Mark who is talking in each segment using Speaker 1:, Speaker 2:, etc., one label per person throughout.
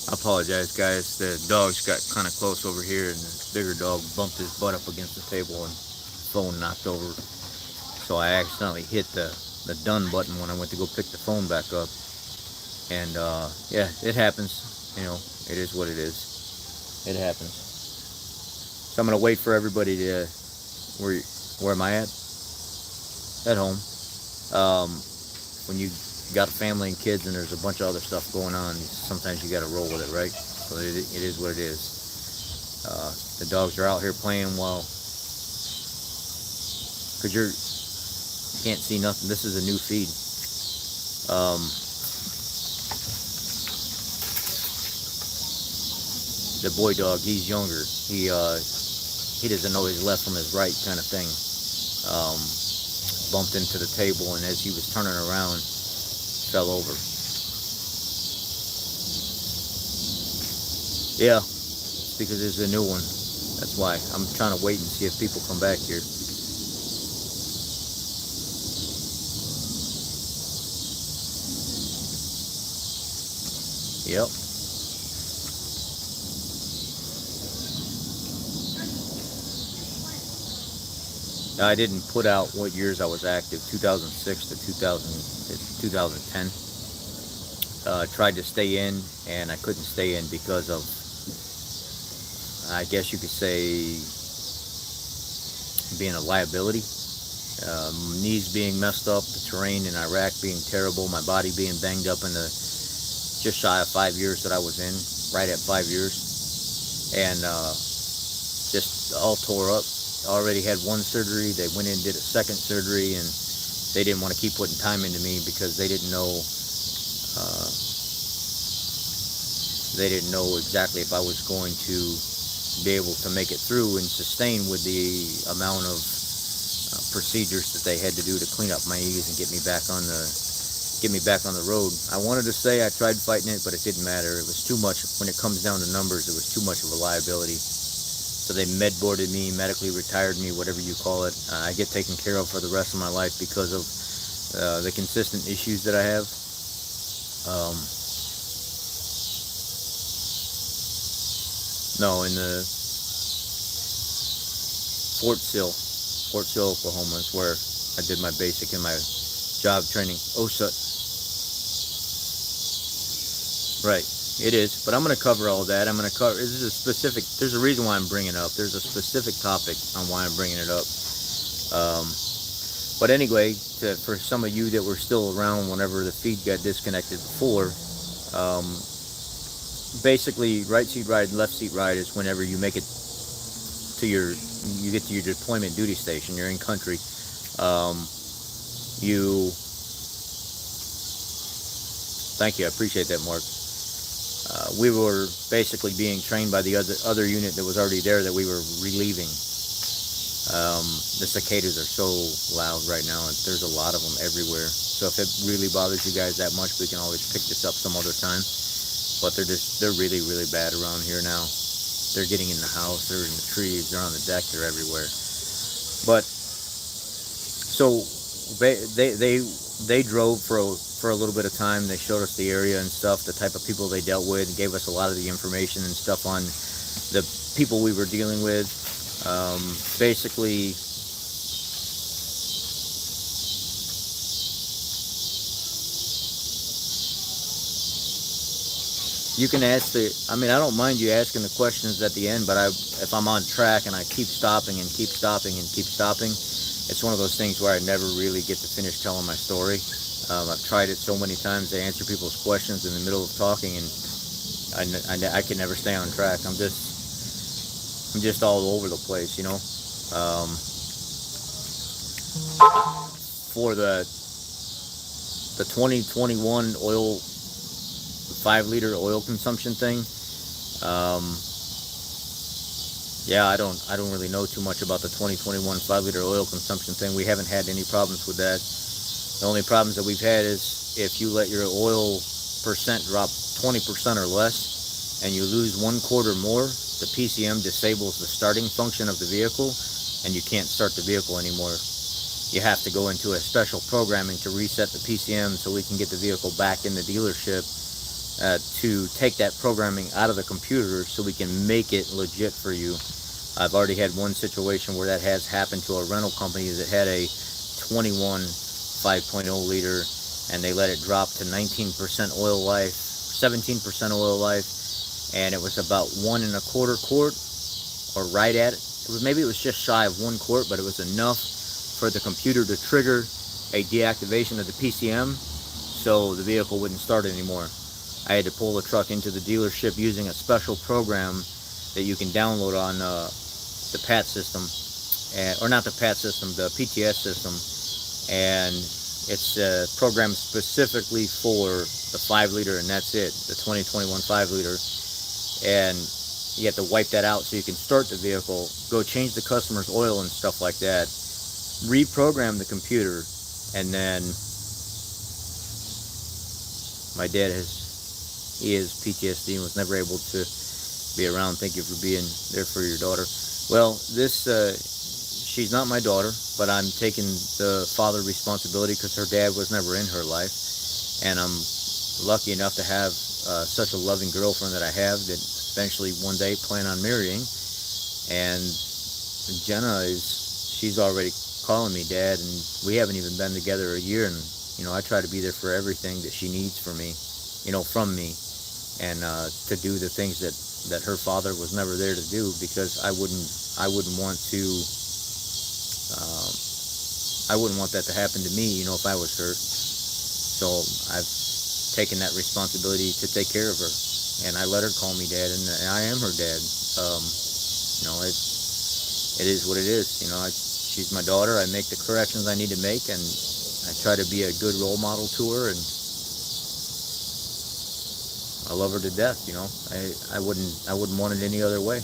Speaker 1: I apologize, guys. The dogs got kind of close over here, and the bigger dog bumped his butt up against the table, and the phone knocked over. So I accidentally hit the done button when I went to go pick the phone back up. And yeah, it happens. You know, it is what it is. It happens. So I'm gonna wait for everybody to. Where am I at? At home. When you got a family and kids and there's a bunch of other stuff going on, sometimes you got to roll with it, right? So it is what it is. The dogs are out here playing while, because you can't see nothing. This is a new feed. The boy dog, he's younger. He doesn't know his left from his right, kind of thing. Bumped into the table, and as he was turning around, fell over. Yeah, it's because it's a new one. That's why I'm trying to wait and see if people come back here. Yep. I didn't put out what years I was active, 2006 to 2010. Tried to stay in, and I couldn't stay in because of, I guess you could say, being a liability. Knees being messed up, the terrain in Iraq being terrible, my body being banged up in the just shy of 5 years that I was in, right at 5 years, and just all tore up. Already had one surgery. They went in and did a second surgery, and they didn't want to keep putting time into me because they didn't know exactly if I was going to be able to make it through and sustain with the amount of procedures that they had to do to clean up my knees and get me back on the road. I wanted to say I tried fighting it, but it didn't matter. It was too much. When it comes down to numbers, it was too much of a liability. So they med boarded me, medically retired me, whatever you call it. I get taken care of for the rest of my life because of the consistent issues that I have. No, in the Fort Sill, Oklahoma is where I did my basic and my job training. OSUT. Right. It is, but I'm going to cover all that. There's a reason why I'm bringing it up. There's a specific topic on why I'm bringing it up. But anyway, for some of you that were still around whenever the feed got disconnected before, basically right seat ride, left seat ride is whenever you make it to you get to your deployment duty station, you're in country. Thank you, I appreciate that, Mark. We were basically being trained by the other unit that was already there that we were relieving. The cicadas are so loud right now, and there's a lot of them everywhere. So if it really bothers you guys that much, we can always pick this up some other time. But they're really, really bad around here now. They're getting in the house, they're in the trees, they're on the deck, they're everywhere. But so they drove for a little bit of time. They showed us the area and stuff, the type of people they dealt with, and gave us a lot of the information and stuff on the people we were dealing with. Basically, you can ask I don't mind you asking the questions at the end, but if I'm on track and I keep stopping and keep stopping and keep stopping, it's one of those things where I never really get to finish telling my story. I've tried it so many times to answer people's questions in the middle of talking, and I can never stay on track. I'm just all over the place, you know. For the 2021 oil 5-liter oil consumption thing, yeah, I don't really know too much about the 2021 5-liter oil consumption thing. We haven't had any problems with that. The only problems that we've had is if you let your oil percent drop 20% or less and you lose 1/4 more, the PCM disables the starting function of the vehicle and you can't start the vehicle anymore. You have to go into a special programming to reset the PCM so we can get the vehicle back in the dealership to take that programming out of the computer so we can make it legit for you. I've already had one situation where that has happened to a rental company that had a 21 5.0 liter, and they let it drop to 19% oil life, 17% oil life, and it was about 1.25 quart, or right at it. Maybe it was just shy of 1 quart, but it was enough for the computer to trigger a deactivation of the PCM, so the vehicle wouldn't start anymore. I had to pull the truck into the dealership using a special program that you can download on the PAT system, or not the PAT system, the PTS system, and it's programmed specifically for the 5 liter, and that's it, the 2021 5 liter, and you have to wipe that out so you can start the vehicle, go change the customer's oil and stuff like that, reprogram the computer, and then my dad has PTSD and was never able to be around. Thank you for being there for your daughter. Well, she's not my daughter, but I'm taking the father responsibility because her dad was never in her life, and I'm lucky enough to have such a loving girlfriend that I have that eventually one day plan on marrying. And Jenna she's already calling me dad, and we haven't even been together a year, and I try to be there for everything that she needs from me, from me, and to do the things that her father was never there to do, because I wouldn't want that to happen to me, if I was her. So I've taken that responsibility to take care of her, and I let her call me dad, and I am her dad. It is what it is. She's my daughter. I make the corrections I need to make, and I try to be a good role model to her, and I love her to death. I wouldn't want it any other way.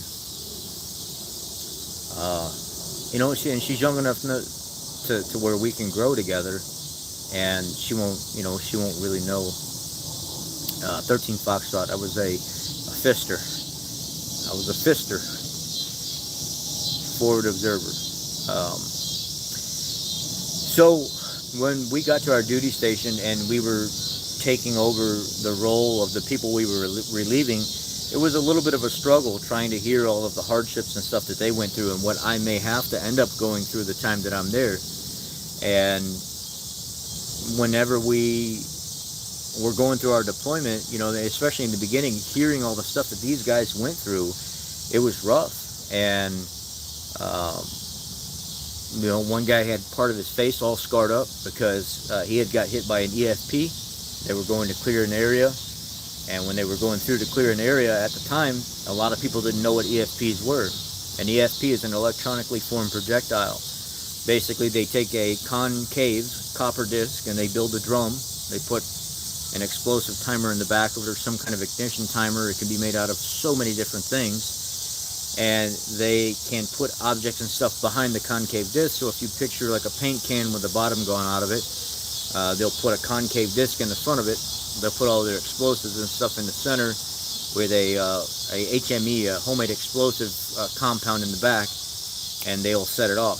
Speaker 1: She's young enough to where we can grow together, and she won't really know. 13 Foxtrot. I was a fister. Forward observer. So when we got to our duty station and we were taking over the role of the people we were relieving, it was a little bit of a struggle trying to hear all of the hardships and stuff that they went through and what I may have to end up going through the time that I'm there. And whenever we were going through our deployment, especially in the beginning, hearing all the stuff that these guys went through, it was rough. And one guy had part of his face all scarred up because he had got hit by an EFP. They were going to clear an area, and when they were going through to clear an area at the time, a lot of people didn't know what EFPs were. An EFP is an electronically formed projectile. Basically, they take a concave copper disc and they build a drum. They put an explosive timer in the back of it, or some kind of ignition timer. It can be made out of so many different things, and they can put objects and stuff behind the concave disc. So if you picture like a paint can with the bottom going out of it, they'll put a concave disc in the front of it. They'll put all their explosives and stuff in the center with a HME, a homemade explosive compound in the back, and they'll set it off.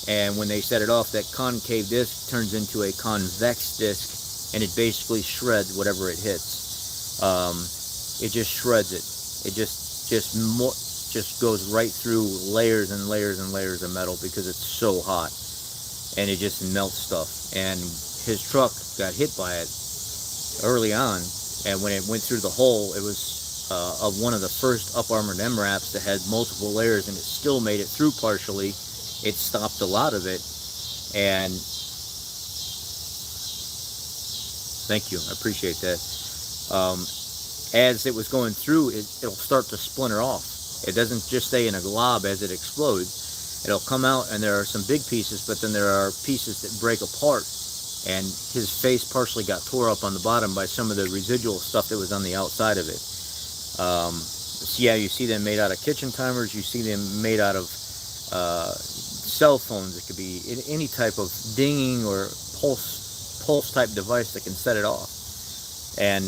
Speaker 1: And when they set it off, that concave disc turns into a convex disc, and it basically shreds whatever it hits. It just shreds it. It just goes right through layers and layers and layers of metal because it's so hot, and it just melts stuff. And his truck got hit by it early on, and when it went through the hole, it was one of the first up armored MRAPs that had multiple layers, and it still made it through partially. It stopped a lot of it, and thank you, I appreciate that. As it was going through, it'll start to splinter off. It doesn't just stay in a glob as it explodes. It'll come out, and there are some big pieces, but then there are pieces that break apart, and his face partially got tore up on the bottom by some of the residual stuff that was on the outside of it. So yeah, you see them made out of kitchen timers, you see them made out of cell phones. It could be any type of dinging or pulse type device that can set it off. And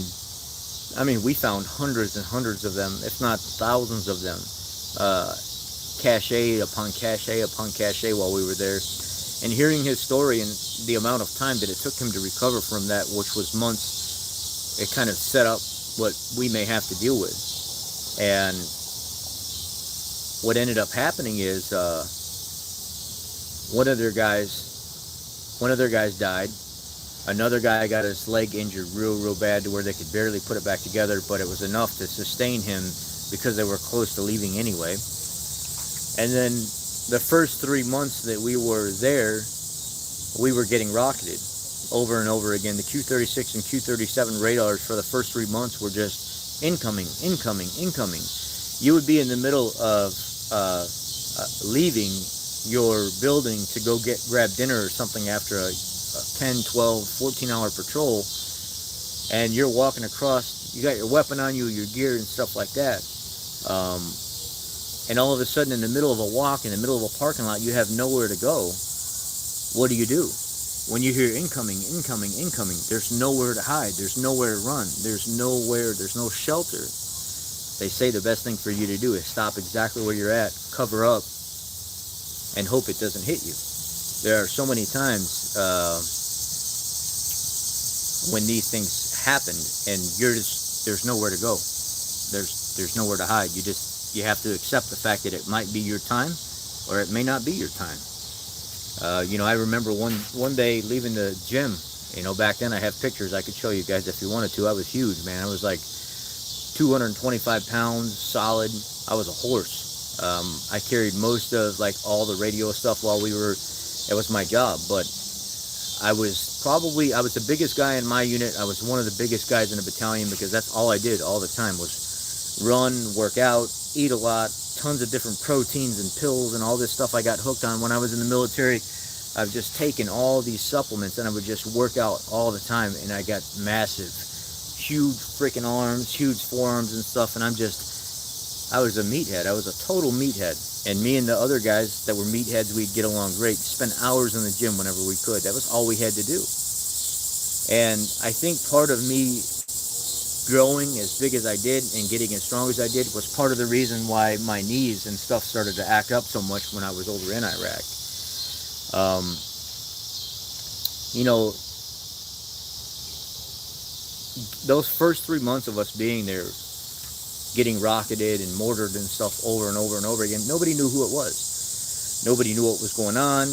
Speaker 1: I mean, we found hundreds and hundreds of them, if not thousands of them, cache upon cache upon cache while we were there. And hearing his story and the amount of time that it took him to recover from that, which was months, it kind of set up what we may have to deal with. And what ended up happening is one of their guys died. Another guy got his leg injured real bad to where they could barely put it back together, but it was enough to sustain him because they were close to leaving anyway. And then the first 3 months that we were there, we were getting rocketed over and over again. The Q-36 and Q-37 radars for the first 3 months were just incoming. You would be in the middle of leaving your building to go grab dinner or something after a 10, 12, 14-hour patrol, and you're walking across, you got your weapon on you, your gear and stuff like that, and all of a sudden in the middle of a walk, in the middle of a parking lot, you have nowhere to go. What do? When you hear incoming, there's nowhere to hide, there's nowhere to run, there's no shelter. They say the best thing for you to do is stop exactly where you're at, cover up, and hope it doesn't hit you. There are so many times when these things happened and there's nowhere to go. There's nowhere to hide. You have to accept the fact that it might be your time or it may not be your time. I remember one day leaving the gym. Back then I have pictures I could show you guys if you wanted to. I was huge, man. I was like 225 pounds solid. I was a horse. I carried most of all the radio stuff while it was my job, but I was the biggest guy in my unit. I was one of the biggest guys in the battalion because that's all I did all the time was run, work out, eat a lot, tons of different proteins and pills and all this stuff I got hooked on when I was in the military. I've just taken all these supplements and I would just work out all the time, and I got massive, huge freaking arms, huge forearms and stuff, and I was a meathead. I was a total meathead. And me and the other guys that were meatheads, we'd get along great. Spend hours in the gym whenever we could. That was all we had to do. And I think part of me growing as big as I did and getting as strong as I did was part of the reason why my knees and stuff started to act up so much when I was over in Iraq. Those first 3 months of us being there, getting rocketed and mortared and stuff over and over and over again, nobody knew who it was. Nobody knew what was going on.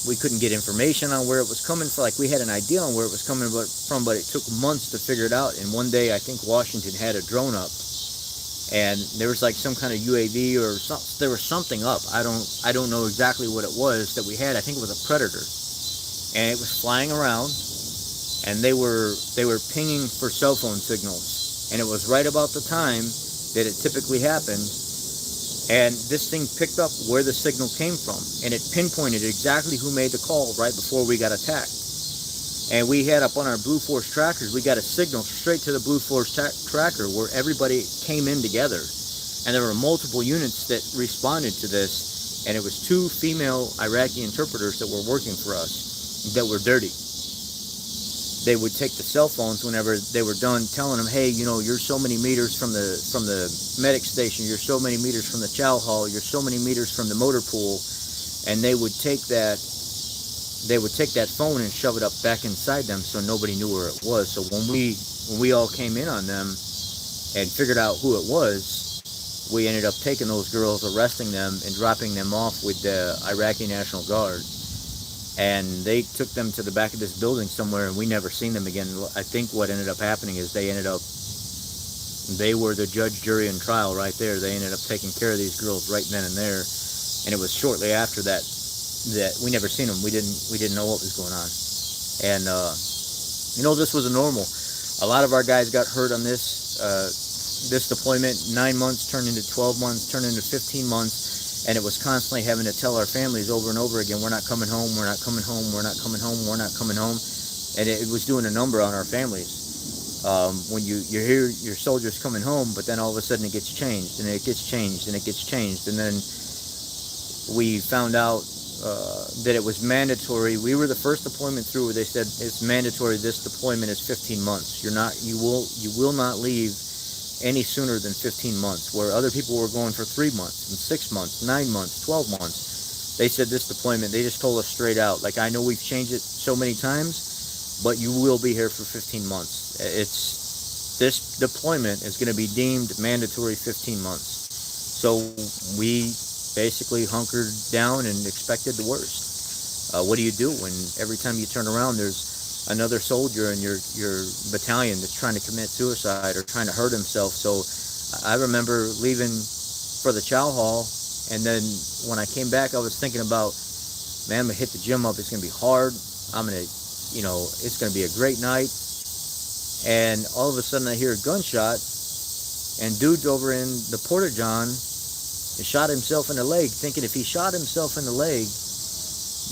Speaker 1: We couldn't get information on where it was coming from. We had an idea on where it was coming from, but it took months to figure it out. And one day, I think Washington had a drone up, and there was some kind of UAV or something. There was something up. I don't know exactly what it was that we had. I think it was a Predator, and it was flying around, and they were pinging for cell phone signals. And it was right about the time that it typically happened, and this thing picked up where the signal came from, and it pinpointed exactly who made the call right before we got attacked. And we had up on our Blue Force trackers, we got a signal straight to the Blue Force tracker where everybody came in together, and there were multiple units that responded to this, and it was 2 female Iraqi interpreters that were working for us that were dirty. They would take the cell phones whenever they were done, telling them, hey, you're so many meters from the medic station, you're so many meters from the chow hall, you're so many meters from the motor pool, and they would take that phone and shove it up back inside them so nobody knew where it was. So when we all came in on them and figured out who it was, we ended up taking those girls, arresting them, and dropping them off with the Iraqi National Guard. And they took them to the back of this building somewhere, and we never seen them again. I think what ended up happening is they were the judge, jury, and trial right there. They ended up taking care of these girls right then and there. And it was shortly after that we never seen them. We didn't know what was going on. And this was a normal. A lot of our guys got hurt on this deployment. 9 months turned into 12 months, turned into 15 months. And it was constantly having to tell our families over and over again, we're not coming home, we're not coming home, we're not coming home, we're not coming home. And it was doing a number on our families. When you hear your soldiers coming home, but then all of a sudden it gets changed, and it gets changed, and it gets changed. And then we found out that it was mandatory. We were the first deployment through where they said it's mandatory, this deployment is 15 months. You will not leave any sooner than 15 months, where other people were going for 3 months and 6 months, 9 months, 12 months. They said this deployment, they just told us straight out, I know we've changed it so many times, but you will be here for 15 months. this deployment is going to be deemed mandatory 15 months. So we basically hunkered down and expected the worst. What do you do when every time you turn around there's another soldier in your battalion that's trying to commit suicide or trying to hurt himself? So I remember leaving for the chow hall, and then when I came back I was thinking about, man, I'm going to hit the gym up. It's going to be hard. I'm going to, it's going to be a great night. And all of a sudden I hear a gunshot, and dude's over in the porta-john shot himself in the leg, thinking if he shot himself in the leg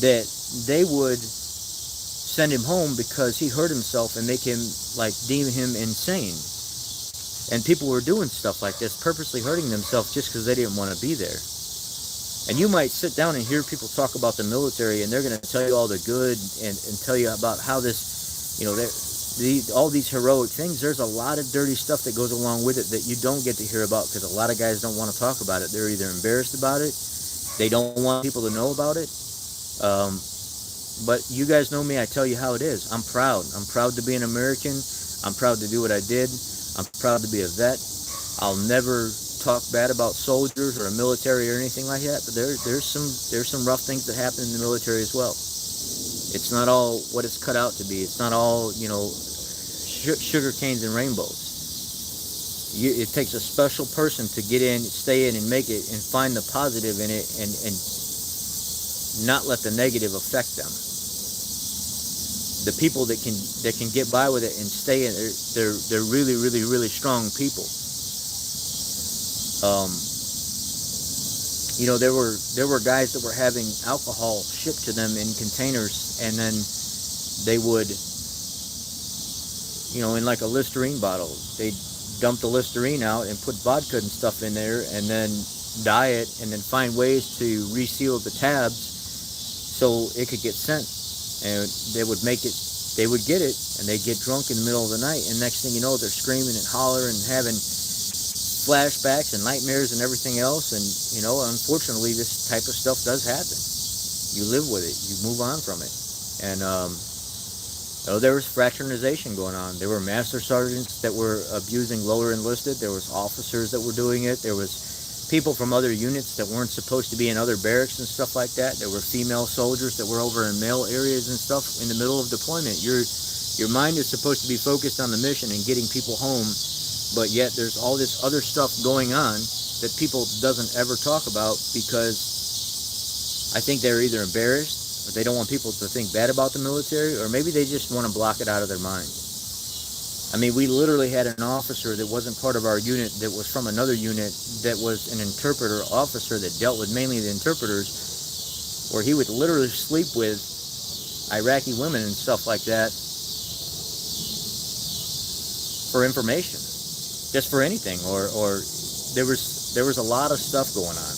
Speaker 1: that they would send him home because he hurt himself and make him, like, deem him insane. And people were doing stuff like this, purposely hurting themselves just because they didn't want to be there. And you might sit down and hear people talk about the military, and they're going to tell you all the good and tell you about how this, all these heroic things. There's a lot of dirty stuff that goes along with it that you don't get to hear about because a lot of guys don't want to talk about it. They're either embarrassed about it, they don't want people to know about it. But you guys know me, I tell you how it is. I'm proud. I'm proud to be an American. I'm proud to do what I did. I'm proud to be a vet. I'll never talk bad about soldiers or a military or anything like that, but there's some rough things that happen in the military as well. It's not all what it's cut out to be. It's not all, sugar canes and rainbows. It takes a special person to get in, stay in, and make it, and find the positive in it, and not let the negative affect them. The people that can get by with it and stay in, they're really, really, really strong people. There were guys that were having alcohol shipped to them in containers, and then they would, in like a Listerine bottle, they'd dump the Listerine out and put vodka and stuff in there, and then dye it, and then find ways to reseal the tabs so it could get sent. And they would get it, and they'd get drunk in the middle of the night, and next thing you know, they're screaming and hollering and having flashbacks and nightmares and everything else. And unfortunately this type of stuff does happen. You live with it, you move on from it. And there was fraternization going on. There were master sergeants that were abusing lower enlisted. There was officers that were doing it. There was people from other units that weren't supposed to be in other barracks and stuff like that. There were female soldiers that were over in male areas and stuff in the middle of deployment. Your mind is supposed to be focused on the mission and getting people home, but yet there's all this other stuff going on that people doesn't ever talk about because I think they're either embarrassed or they don't want people to think bad about the military, or maybe they just want to block it out of their mind. I mean, we literally had an officer that wasn't part of our unit that was from another unit that was an interpreter officer that dealt with mainly the interpreters, where he would literally sleep with Iraqi women and stuff like that for information. Just for anything, or there was a lot of stuff going on.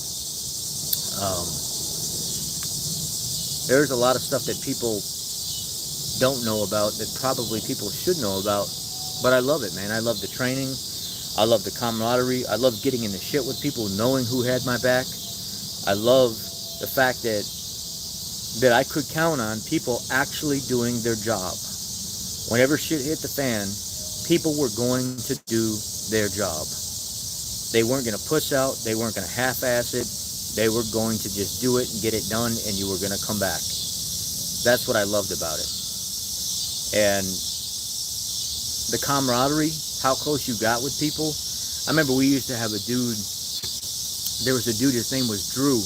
Speaker 1: There's a lot of stuff that people don't know about that probably people should know about. But I love it, man. I love the training. I love the camaraderie. I love getting in the shit with people, knowing who had my back. I love the fact that I could count on people actually doing their job. Whenever shit hit the fan, people were going to do their job. They weren't going to puss out. They weren't going to half-ass it. They were going to just do it and get it done, and you were going to come back. That's what I loved about it. And the camaraderie, how close you got with people. I remember we used to have a dude. There was a dude, his name was Drew,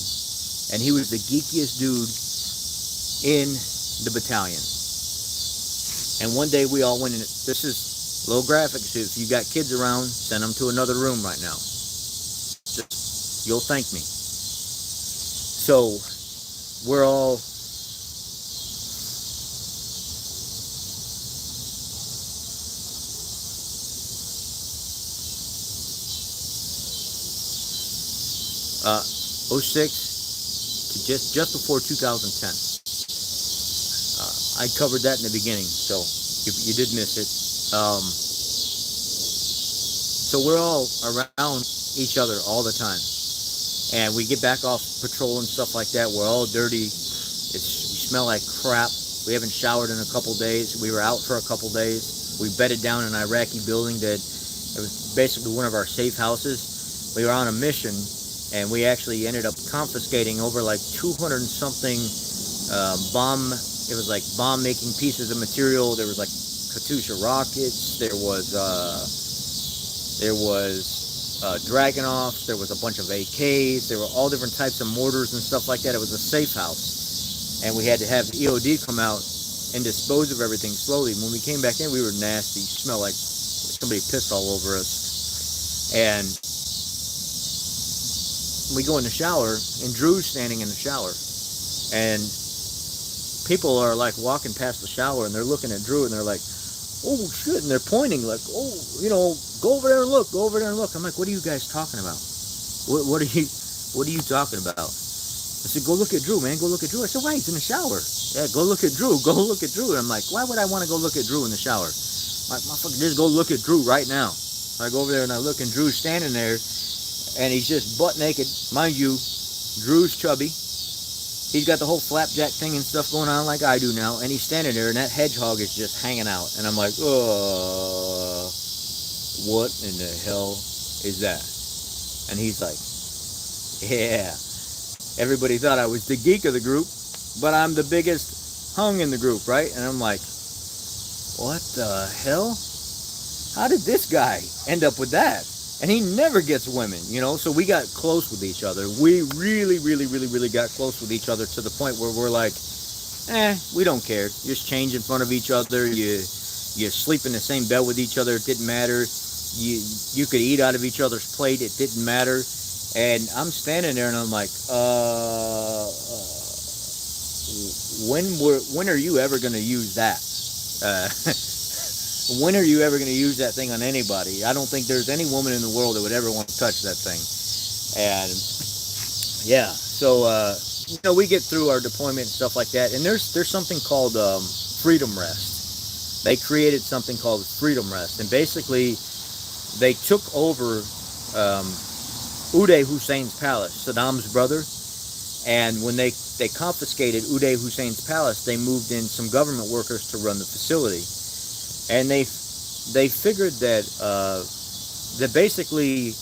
Speaker 1: and he was the geekiest dude in the battalion. And one day we all went in. This is a little graphic. So if you got kids around, send them to another room right now. Just, you'll thank me. So we're all uh, 06 to just before 2010. I covered that in the beginning, so you did miss it. So we're all around each other all the time, and we get back off patrol and stuff like that. We're all dirty. We smell like crap. We haven't showered in a couple days. We were out for a couple days, We bedded down an Iraqi building that it was basically one of our safe houses. We were on a mission, and we actually ended up confiscating over like 200 and something bomb. It was like bomb making pieces of material. There was like Katyusha rockets. There was Dragonoffs. There was a bunch of AKs. There were all different types of mortars and stuff like that. It was a safe house, and we had to have the EOD come out and dispose of everything slowly. When we came back in, we were nasty. Smelled like somebody pissed all over us. And we go in the shower, and Drew's standing in the shower, and people are like walking past the shower, and they're looking at Drew, and they're like, "Oh shit!" and they're pointing like, "Oh, you know, go over there and look. Go over there and look." I'm like, "What are you guys talking about? What are you talking about?" I said, "Go look at Drew, man. Go look at Drew." I said, "Why? He's in the shower." "Yeah, go look at Drew. Go look at Drew." And I'm like, "Why would I want to go look at Drew in the shower?" Like, motherfucker, just go look at Drew right now. So I go over there and I look, and Drew's standing there, and he's just butt naked. Mind you, Drew's chubby. He's got the whole flapjack thing and stuff going on like I do now, and he's standing there, and that hedgehog is just hanging out. And I'm like, what in the hell is that? And he's like, yeah. Everybody thought I was the geek of the group, but I'm the biggest hung in the group, right? And I'm like, what the hell? How did this guy end up with that? And he never gets women, you know? So we got close with each other. We really got close with each other to the point where we're like, we don't care. Just change in front of each other. You sleep in the same bed with each other. It didn't matter. You could eat out of each other's plate. It didn't matter. And I'm standing there and I'm like, when are you ever going to use that? When are you ever going to use that thing on anybody? I don't think there's any woman in the world that would ever want to touch that thing. And yeah, so we get through our deployment and stuff like that. And there's something called Freedom Rest. They created something called Freedom Rest, and basically they took over Uday Hussein's palace, Saddam's brother. And when they confiscated Uday Hussein's palace, they moved in some government workers to run the facility. And they figured that basically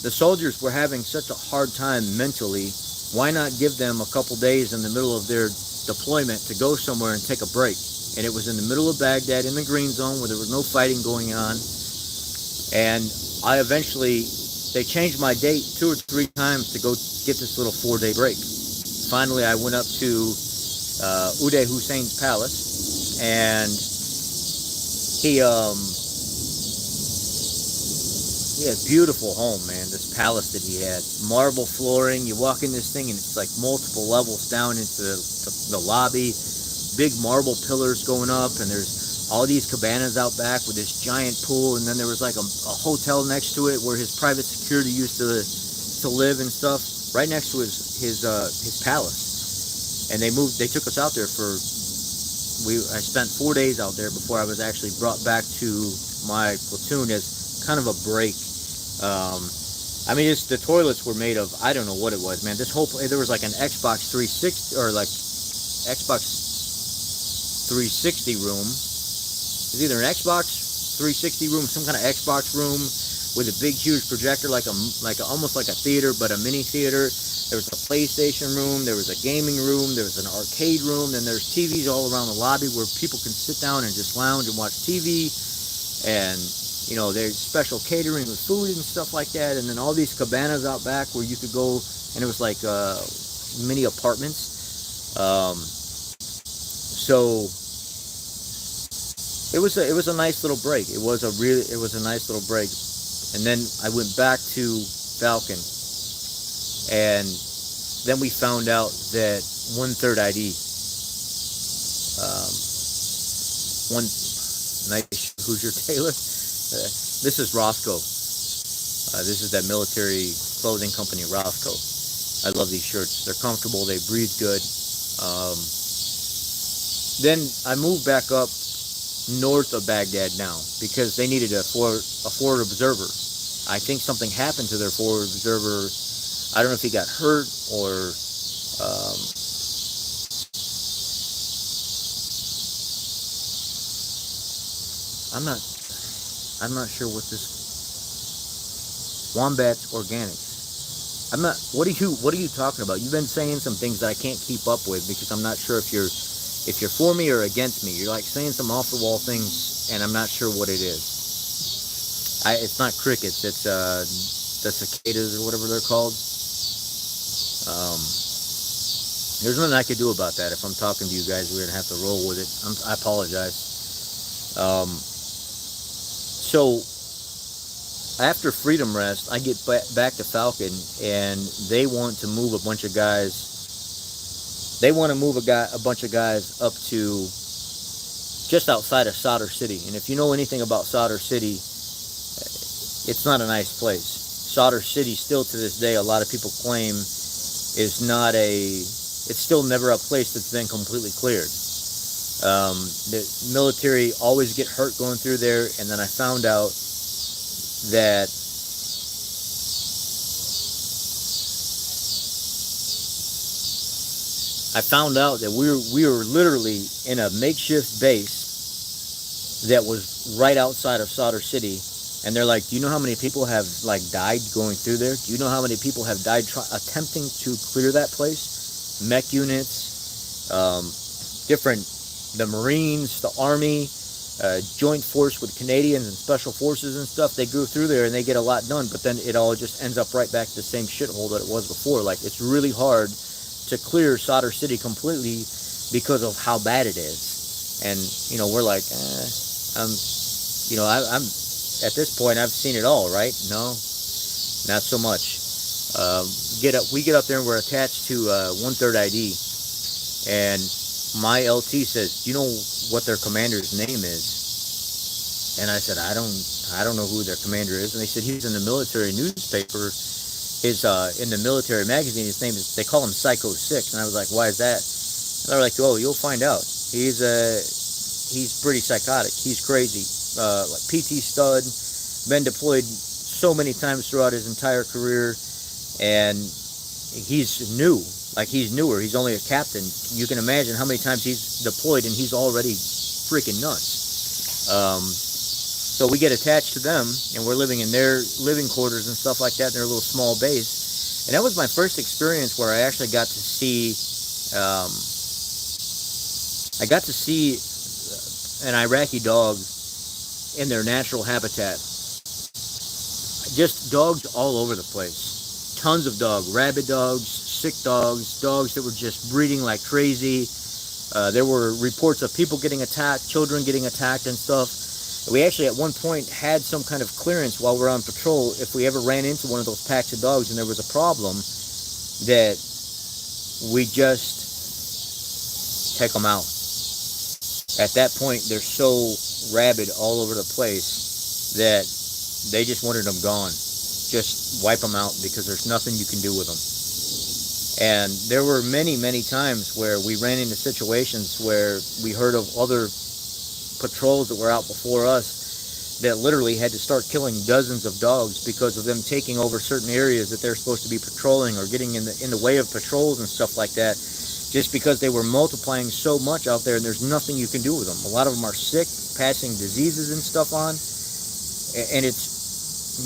Speaker 1: the soldiers were having such a hard time mentally. Why not give them a couple days in the middle of their deployment to go somewhere and take a break? And it was in the middle of Baghdad in the green zone where there was no fighting going on. And they changed my date 2 or 3 times to go get this little 4-day break. Finally, I went up to Uday Hussein's palace, and he had a beautiful home, man. This palace that he had, marble flooring. You walk in this thing, and it's like multiple levels down into the lobby. Big marble pillars going up, and there's all these cabanas out back with this giant pool, and then there was like a hotel next to it where his private security used to live and stuff, right next to his palace. And they took us out there I spent 4 days out there before I was actually brought back to my platoon as kind of a break. The toilets were made of, I don't know what it was, man. There was like an Xbox 360 or like Xbox 360 room. It was either an Xbox 360 room, some kind of Xbox room with a big, huge projector, almost like a theater, but a mini theater. There was a PlayStation room, there was a gaming room, there was an arcade room, and there's TVs all around the lobby where people can sit down and just lounge and watch TV. And, there's special catering with food and stuff like that. And then all these cabanas out back where you could go, and it was like mini apartments. So it was a nice little break. It was a nice little break. And then I went back to Falcon. And then we found out that 1/3 ID, who's your tailor? This is Roscoe. This is that military clothing company, Roscoe. I love these shirts. They're comfortable. They breathe good. Then I moved back up north of Baghdad now because they needed a forward observer. I think something happened to their forward observer. I don't know if he got hurt or I'm not sure what this Wombats Organics. What are you talking about? You've been saying some things that I can't keep up with because I'm not sure if you're for me or against me. You're like saying some off the wall things, and I'm not sure what it is. It's not crickets. It's the cicadas or whatever they're called. Um, there's nothing I could do about that. If I'm talking to you guys, we're gonna have to roll with it. I apologize. So after Freedom Rest, I get back to Falcon, and they want to move a bunch of guys. They want to move a bunch of guys up to just outside of Sadr City. And if you know anything about Sadr City, it's not a nice place. Sadr City, still to this day, a lot of people claim is not it's still never a place that's been completely cleared. The military always get hurt going through there, and then I found out that we were literally in a makeshift base that was right outside of Sadr City, and they're like, do you know how many people have like died going through there? Do you know how many people have died attempting to clear that place? Mech units, the Marines, the Army, joint force with Canadians and special forces and stuff. They go through there and they get a lot done, but then it all just ends up right back to the same shithole that it was before. Like, it's really hard to clear Sadr City completely because of how bad it is. And we're like, I'm at this point I've seen it all, right? No, not so much. We get up there and we're attached to 1/3 ID, and my LT says, do you know what their commander's name is? And I said, I don't know who their commander is. And they said, he's in the military newspaper, in the military magazine. His name is, they call him Psycho 6. And I was like, why is that? And they're like, oh, you'll find out. He's pretty psychotic. He's crazy. Like PT stud, been deployed so many times throughout his entire career, and he's new. Like, he's newer. He's only a captain. You can imagine how many times he's deployed, and he's already freaking nuts. So we get attached to them, and we're living in their living quarters and stuff like that in their little small base. And that was my first experience where I actually got to see an Iraqi dog in their natural habitat. Just dogs all over the place. Tons of dogs, rabid dogs, sick dogs, dogs that were just breeding like crazy. There were reports of people getting attacked, children getting attacked and stuff. We actually at one point had some kind of clearance while we're on patrol. If we ever ran into one of those packs of dogs and there was a problem, that we just take them out. At that point, they're so rabid all over the place that they just wanted them gone. Just wipe them out because there's nothing you can do with them. And there were many, many times where we ran into situations where we heard of other patrols that were out before us that literally had to start killing dozens of dogs because of them taking over certain areas that they're supposed to be patrolling, or getting in the way of patrols and stuff like that, just because they were multiplying so much out there and there's nothing you can do with them. A lot of them are sick, passing diseases and stuff on, and it's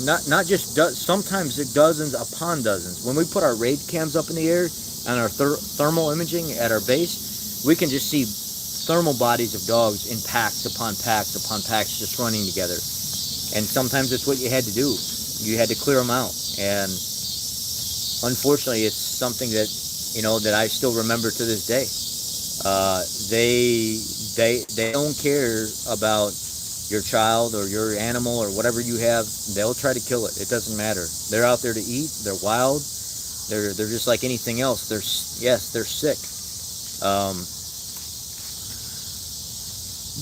Speaker 1: not just sometimes it's dozens upon dozens. When we put our raid cams up in the air and our thermal imaging at our base, we can just see thermal bodies of dogs in packs upon packs upon packs just running together. And sometimes it's what you had to do. You had to clear them out. And unfortunately, it's something that that I still remember to this day. They don't care about your child or your animal or whatever you have. They'll try to kill it. It doesn't matter. They're out there to eat. They're wild. They're just like anything else. They're sick.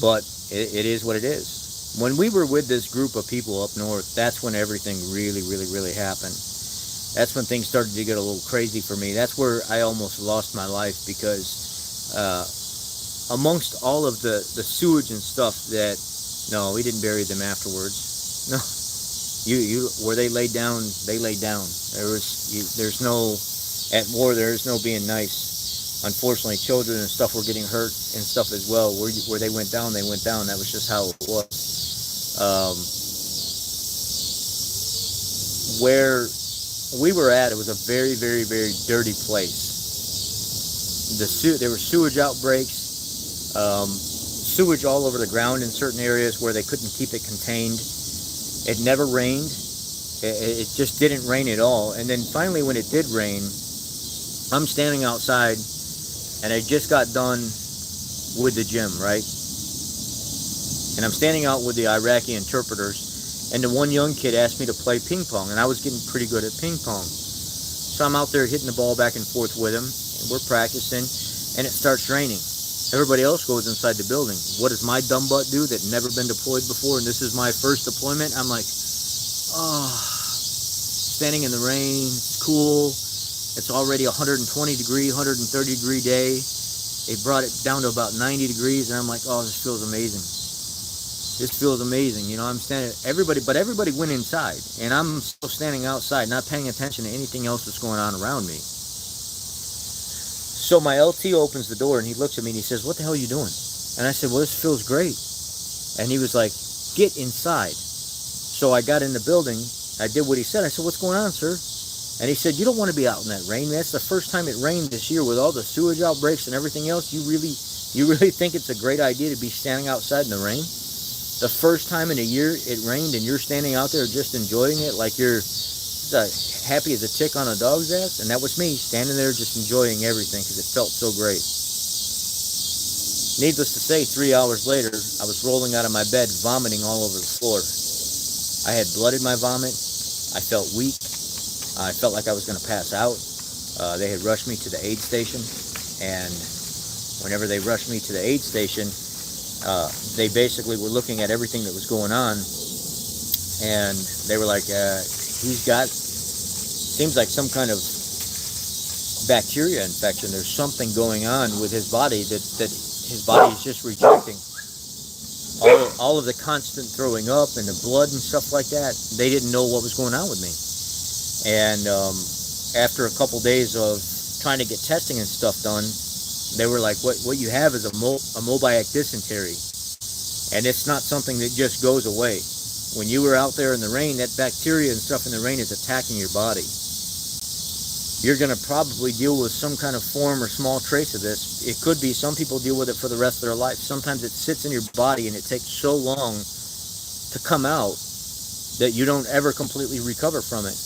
Speaker 1: But it is what it is. When we were with this group of people up north, that's when everything really, really, really happened. That's when things started to get a little crazy for me. That's where I almost lost my life, because amongst all of the sewage and stuff that, no, we didn't bury them afterwards. No, where they laid down, they laid down. There's no, at war there is no being nice. Unfortunately, children and stuff were getting hurt and stuff as well. Where they went down, they went down. That was just how it was. Um, where we were at, it was a very, very, very dirty place. There were sewage outbreaks, sewage all over the ground in certain areas where they couldn't keep it contained. It never rained. It just didn't rain at all. And then finally, when it did rain, I'm standing outside, and I just got done with the gym, right? And I'm standing out with the Iraqi interpreters, and the one young kid asked me to play ping pong, and I was getting pretty good at ping pong. So I'm out there hitting the ball back and forth with him, and we're practicing, and it starts raining. Everybody else goes inside the building. What does my dumb butt do that never been deployed before, and this is my first deployment? I'm like, standing in the rain, it's cool. It's already 120 degree, 130 degree day. They brought it down to about 90 degrees, and I'm like, oh, this feels amazing. This feels amazing. You know, I'm standing, but everybody went inside, and I'm still standing outside, not paying attention to anything else that's going on around me. So my LT opens the door, and he looks at me, and he says, what the hell are you doing? And I said, well, this feels great. And he was like, get inside. So I got in the building. I did what he said. I said, what's going on, sir? And he said, you don't want to be out in that rain. That's the first time it rained this year with all the sewage outbreaks and everything else. You really think it's a great idea to be standing outside in the rain? The first time in a year it rained and you're standing out there just enjoying it like you're happy as a tick on a dog's ass? And that was me, standing there just enjoying everything because it felt so great. Needless to say, 3 hours later, I was rolling out of my bed, vomiting all over the floor. I had blood in my vomit. I felt weak. I felt like I was going to pass out. They had rushed me to the aid station, and whenever they rushed me to the aid station, they basically were looking at everything that was going on, and they were like, he's got, seems like some kind of bacteria infection. There's something going on with his body that his body is just rejecting. All of the constant throwing up and the blood and stuff like that, they didn't know what was going on with me. And after a couple days of trying to get testing and stuff done, they were like, what you have is a mobiic dysentery. And it's not something that just goes away. When you were out there in the rain, that bacteria and stuff in the rain is attacking your body. You're going to probably deal with some kind of form or small trace of this. It could be some people deal with it for the rest of their life. Sometimes it sits in your body and it takes so long to come out that you don't ever completely recover from it.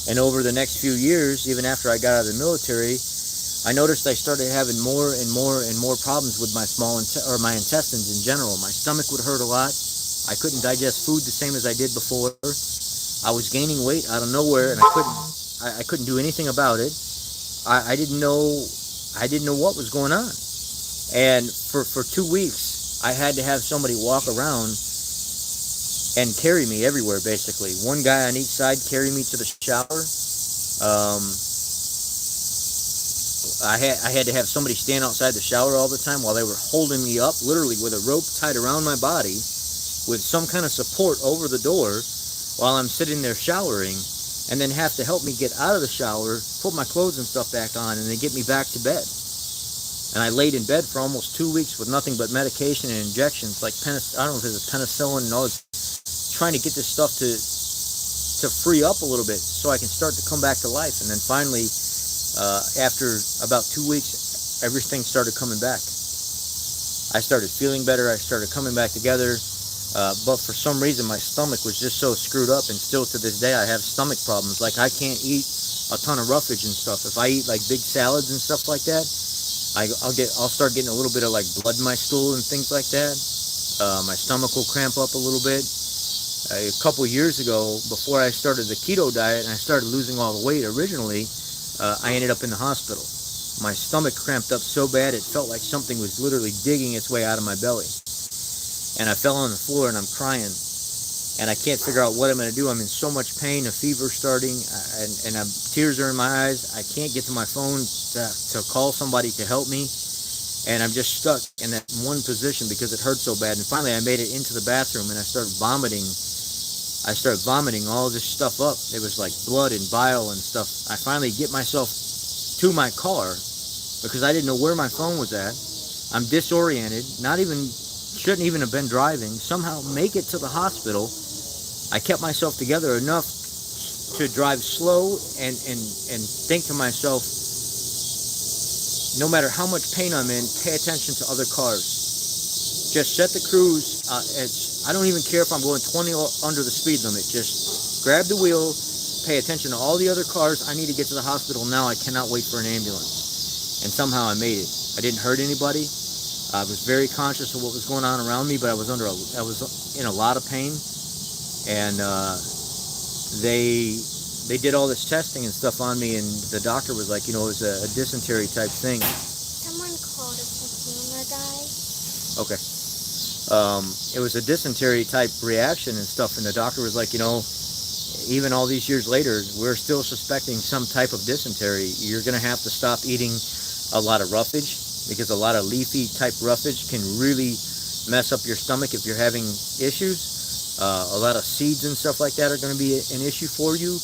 Speaker 1: And over the next few years, even after I got out of the military, I noticed I started having more and more problems with my my intestines in general. My stomach would hurt a lot. I couldn't digest food the same as I did before. I was gaining weight out of nowhere, and I couldn't do anything about it. I didn't know what was going on. And for 2 weeks, I had to have somebody walk around and carry me everywhere, basically. One guy on each side carry me to the shower. I had to have somebody stand outside the shower all the time while they were holding me up, literally with a rope tied around my body, with some kind of support over the door while I'm sitting there showering, and then have to help me get out of the shower, put my clothes and stuff back on, and then get me back to bed. And I laid in bed for almost 2 weeks with nothing but medication and injections, like I don't know if it was penicillin and all this, trying to get this stuff to free up a little bit so I can start to come back to life. And then finally, after about 2 weeks, everything started coming back. I started feeling better. I started coming back together. But for some reason, my stomach was just so screwed up, and still to this day, I have stomach problems. Like, I can't eat a ton of roughage and stuff. If I eat like big salads and stuff like that, I'll start getting a little bit of like blood in my stool and things like that. My stomach will cramp up a little bit. A couple years ago, before I started the keto diet and I started losing all the weight originally, I ended up in the hospital. My stomach cramped up so bad it felt like something was literally digging its way out of my belly. And I fell on the floor and I'm crying. And I can't figure out what I'm going to do. I'm in so much pain, a fever starting, and tears are in my eyes. I can't get to my phone to call somebody to help me. And I'm just stuck in that one position because it hurt so bad. And finally I made it into the bathroom and I started vomiting. I started vomiting all this stuff up. It was like blood and bile and stuff. I finally get myself to my car because I didn't know where my phone was at. I'm disoriented, not even shouldn't even have been driving, somehow make it to the hospital. I kept myself together enough to drive slow and think to myself, no matter how much pain I'm in, pay attention to other cars. Just set the cruise. I don't even care if I'm going 20 under the speed limit. Just grab the wheel, pay attention to all the other cars. I need to get to the hospital now. I cannot wait for an ambulance. And somehow I made it. I didn't hurt anybody. I was very conscious of what was going on around me, but I was in a lot of pain. And they did all this testing and stuff on me, and the doctor was like, it was a dysentery type thing.
Speaker 2: Someone called us a humor guy.
Speaker 1: Okay. It was a dysentery type reaction and stuff, and the doctor was like, even all these years later, we're still suspecting some type of dysentery. You're going to have to stop eating a lot of roughage, because a lot of leafy type roughage can really mess up your stomach if you're having issues. A lot of seeds and stuff like that are going to be an issue for you.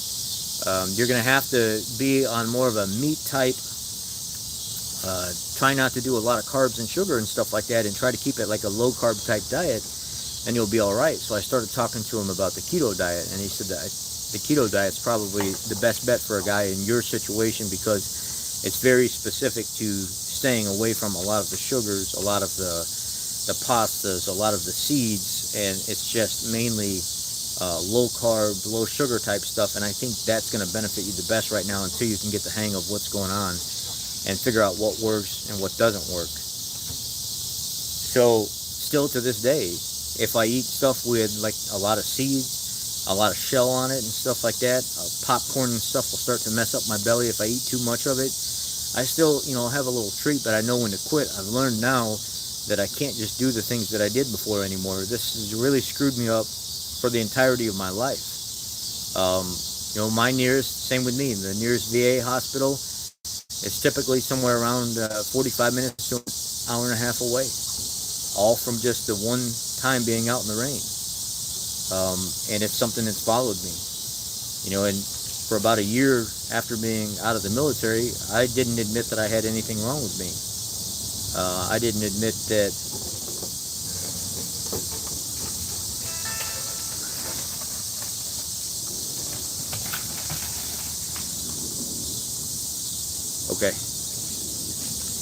Speaker 1: You're going to have to be on more of a meat type. Try not to do a lot of carbs and sugar and stuff like that, and try to keep it like a low carb type diet, and you'll be all right. So I started talking to him about the keto diet, and he said that the keto diet's probably the best bet for a guy in your situation, because it's very specific to staying away from a lot of the sugars, a lot of the pastas, a lot of the seeds, and it's just mainly low carb, low sugar type stuff. And I think that's going to benefit you the best right now until you can get the hang of what's going on and figure out what works and what doesn't work. So still to this day, if I eat stuff with like a lot of seeds, a lot of shell on it and stuff like that, popcorn and stuff will start to mess up my belly if I eat too much of it. I still, have a little treat, but I know when to quit. I've learned now that I can't just do the things that I did before anymore. This has really screwed me up for the entirety of my life. My nearest, same with me, the nearest VA hospital is typically somewhere around 45 minutes to an hour and a half away, all from just the one time being out in the rain. And it's something that's followed me, and for about a year after being out of the military, I didn't admit that I had anything wrong with me. I didn't admit that okay.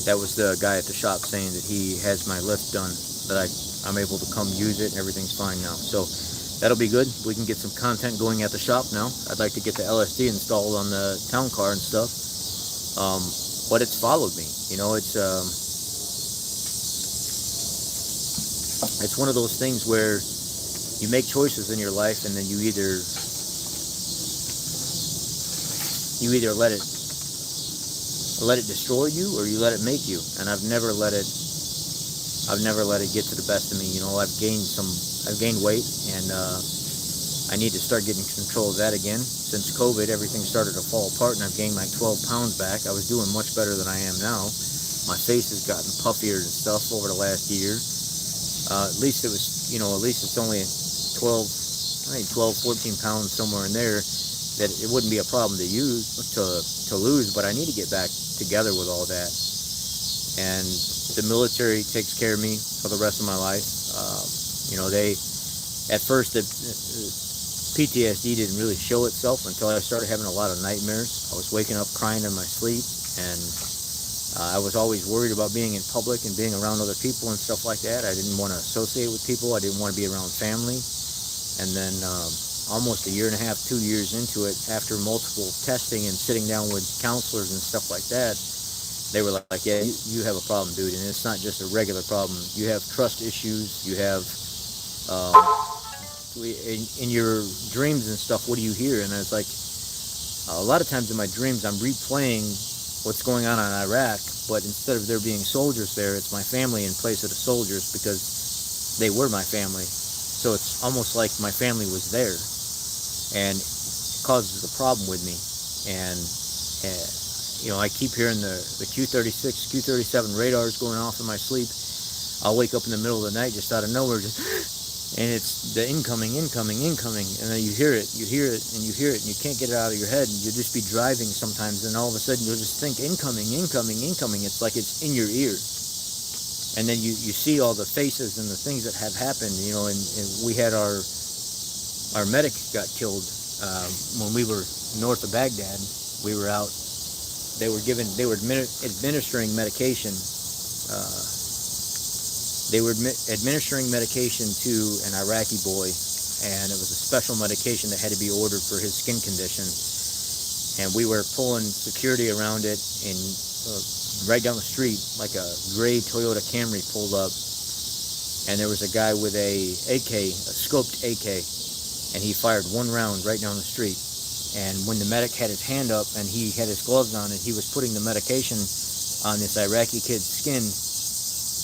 Speaker 1: That was the guy at the shop saying that he has my lift done, that I'm able to come use it and everything's fine now. So that'll be good. We can get some content going at the shop now. I'd like to get the LSD installed on the town car and stuff. But it's followed me. It's one of those things where you make choices in your life, and then you either let it destroy you, or you let it make you. And I've never let it get to the best of me. I've gained weight, and I need to start getting control of that again. Since COVID, everything started to fall apart, and I've gained like 12 pounds back. I was doing much better than I am now. My face has gotten puffier and stuff over the last year. At least it's only 12, 14 pounds, somewhere in there, that it wouldn't be a problem to lose, but I need to get back together with all that. And the military takes care of me for the rest of my life. At first, the PTSD didn't really show itself until I started having a lot of nightmares. I was waking up crying in my sleep, and I was always worried about being in public and being around other people and stuff like that. I didn't want to associate with people. I didn't want to be around family. And then almost a year and a half, 2 years into it, after multiple testing and sitting down with counselors and stuff like that, they were like, yeah, you have a problem, dude. And it's not just a regular problem. You have trust issues. You have, in your dreams and stuff, what do you hear? And I was like, a lot of times in my dreams, I'm replaying what's going on in Iraq, but instead of there being soldiers there, it's my family in place of the soldiers, because they were my family. So it's almost like my family was there, and it causes a problem with me. And I keep hearing the Q-36, Q-37 radars going off in my sleep. I'll wake up in the middle of the night just out of nowhere, and it's the incoming, and then you hear it, and you can't get it out of your head, and you'll just be driving sometimes, and all of a sudden you'll just think incoming. It's like it's in your ear. and then you see all the faces and the things that have happened, you know, and we had our medic got killed when we were north of Baghdad. We were out. They were administering medication. They were administering medication to an Iraqi boy, and it was a special medication that had to be ordered for his skin condition. And we were pulling security around it, and right down the street, like a gray Toyota Camry pulled up, and there was a guy with a scoped AK, and he fired one round right down the street. And when the medic had his hand up and he had his gloves on and he was putting the medication on this Iraqi kid's skin,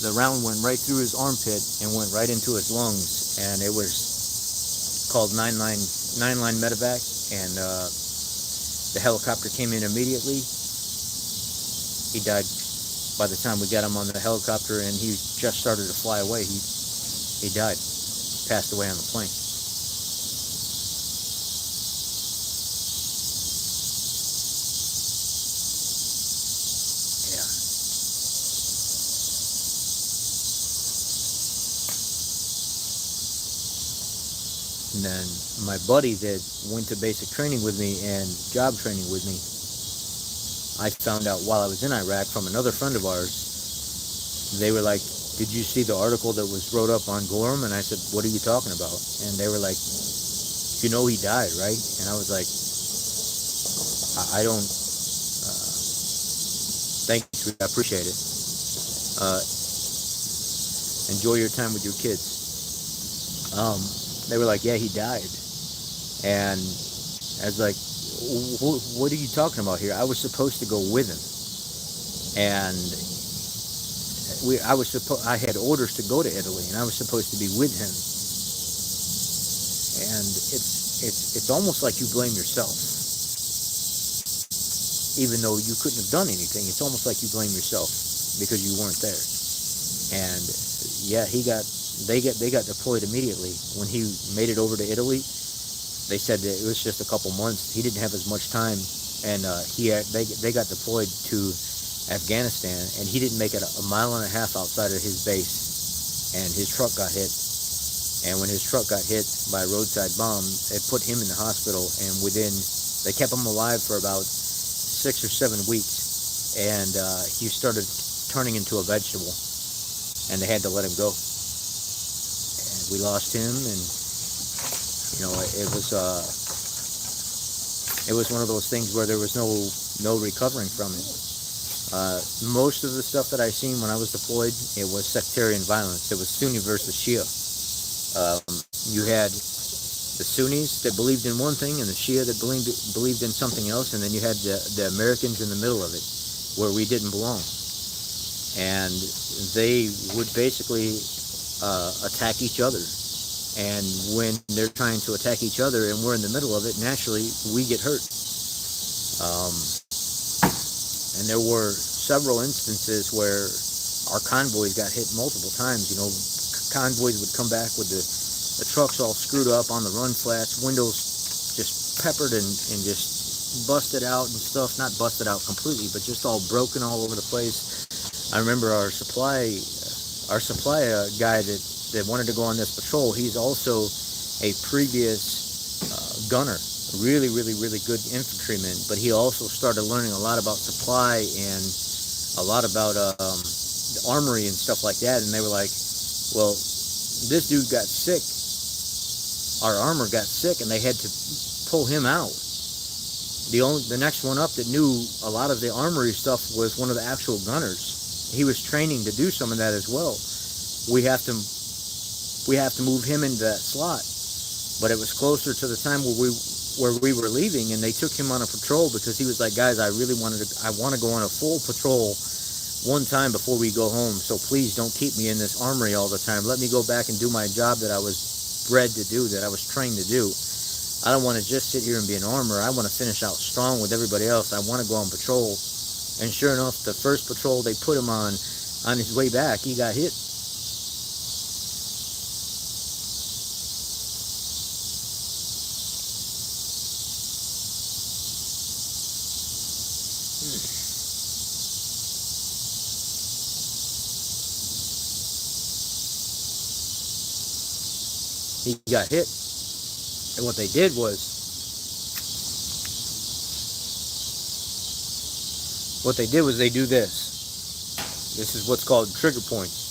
Speaker 1: the round went right through his armpit and went right into his lungs. And it was called 9-line medevac, and the helicopter came in immediately. He died by the time we got him on the helicopter, and he just started to fly away. He died, passed away on the plane. And then my buddy that went to basic training with me and job training with me, I found out while I was in Iraq from another friend of ours. They were like, "Did you see the article that was wrote up on Gorham?" And I said, "What are you talking about?" And they were like, "You know he died, right?" And I was like, I don't, thanks, I appreciate it. Enjoy your time with your kids. They were like, "Yeah, he died." And I was like, what are you talking about here? I was supposed to go with him. And I had orders to go to Italy, and I was supposed to be with him. And it's almost like you blame yourself. Even though you couldn't have done anything, it's almost like you blame yourself because you weren't there. And yeah, they got deployed immediately. When he made it over to Italy, they said that it was just a couple months. He didn't have as much time, and they got deployed to Afghanistan, and he didn't make it a mile and a half outside of his base, and his truck got hit. And when his truck got hit by a roadside bomb, it put him in the hospital, and they kept him alive for about 6 or 7 weeks, and he started turning into a vegetable, and they had to let him go. We lost him, and you know, it was one of those things where there was no recovering from it. Most of the stuff that I seen when I was deployed, it was sectarian violence. It was Sunni versus Shia. You had the Sunnis that believed in one thing and the Shia that believed in something else, and then you had the Americans in the middle of it, where we didn't belong. And they would basically attack each other. And when they're trying to attack each other and we're in the middle of it, naturally we get hurt. And there were several instances where our convoys got hit multiple times. You know, convoys would come back with the trucks all screwed up on the run flats, windows just peppered and just busted out and stuff. Not busted out completely, but just all broken all over the place. I remember our supply guy that wanted to go on this patrol. He's also a previous gunner, really good infantryman, but he also started learning a lot about supply and a lot about the armory and stuff like that. And they were like, well, this dude got sick, our armor got sick, and they had to pull him out. The next one up that knew a lot of the armory stuff was one of the actual gunners. He was training to do some of that as well. We have to move him into that slot. But it was closer to the time where we were leaving, and they took him on a patrol because he was like, "Guys, I want to go on a full patrol one time before we go home, so please don't keep me in this armory all the time. Let me go back and do my job that I was bred to do, that I was trained to do. I don't want to just sit here and be an armor. I want to finish out strong with everybody else. I want to go on patrol." And sure enough, the first patrol they put him on his way back, he got hit. he got hit. And what they did was they do this. This is what's called trigger points.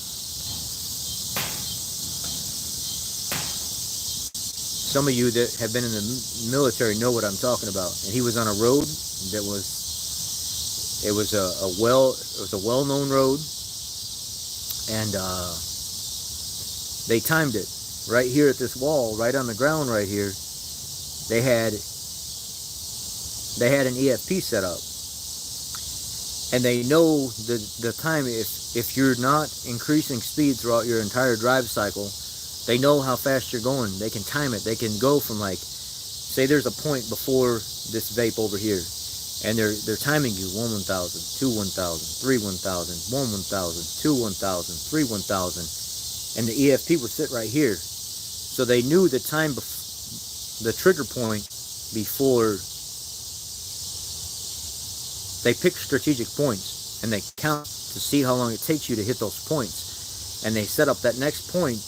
Speaker 1: Some of you that have been in the military know what I'm talking about. And he was on a road that was, it was a well-known road, and they timed it right here at this wall, right on the ground right here. They had an EFP set up, and they know the time. If you're not increasing speed throughout your entire drive cycle, they know how fast you're going. They can time it. They can go from, like, say there's a point before this vape over here, and they're timing you 1 1000, 2 1000, 3 1000, 1 1000, 2 1000, 3 1000, and the EFP would sit right here. So they knew the time, the trigger point before. They pick strategic points and they count to see how long it takes you to hit those points, and they set up that next point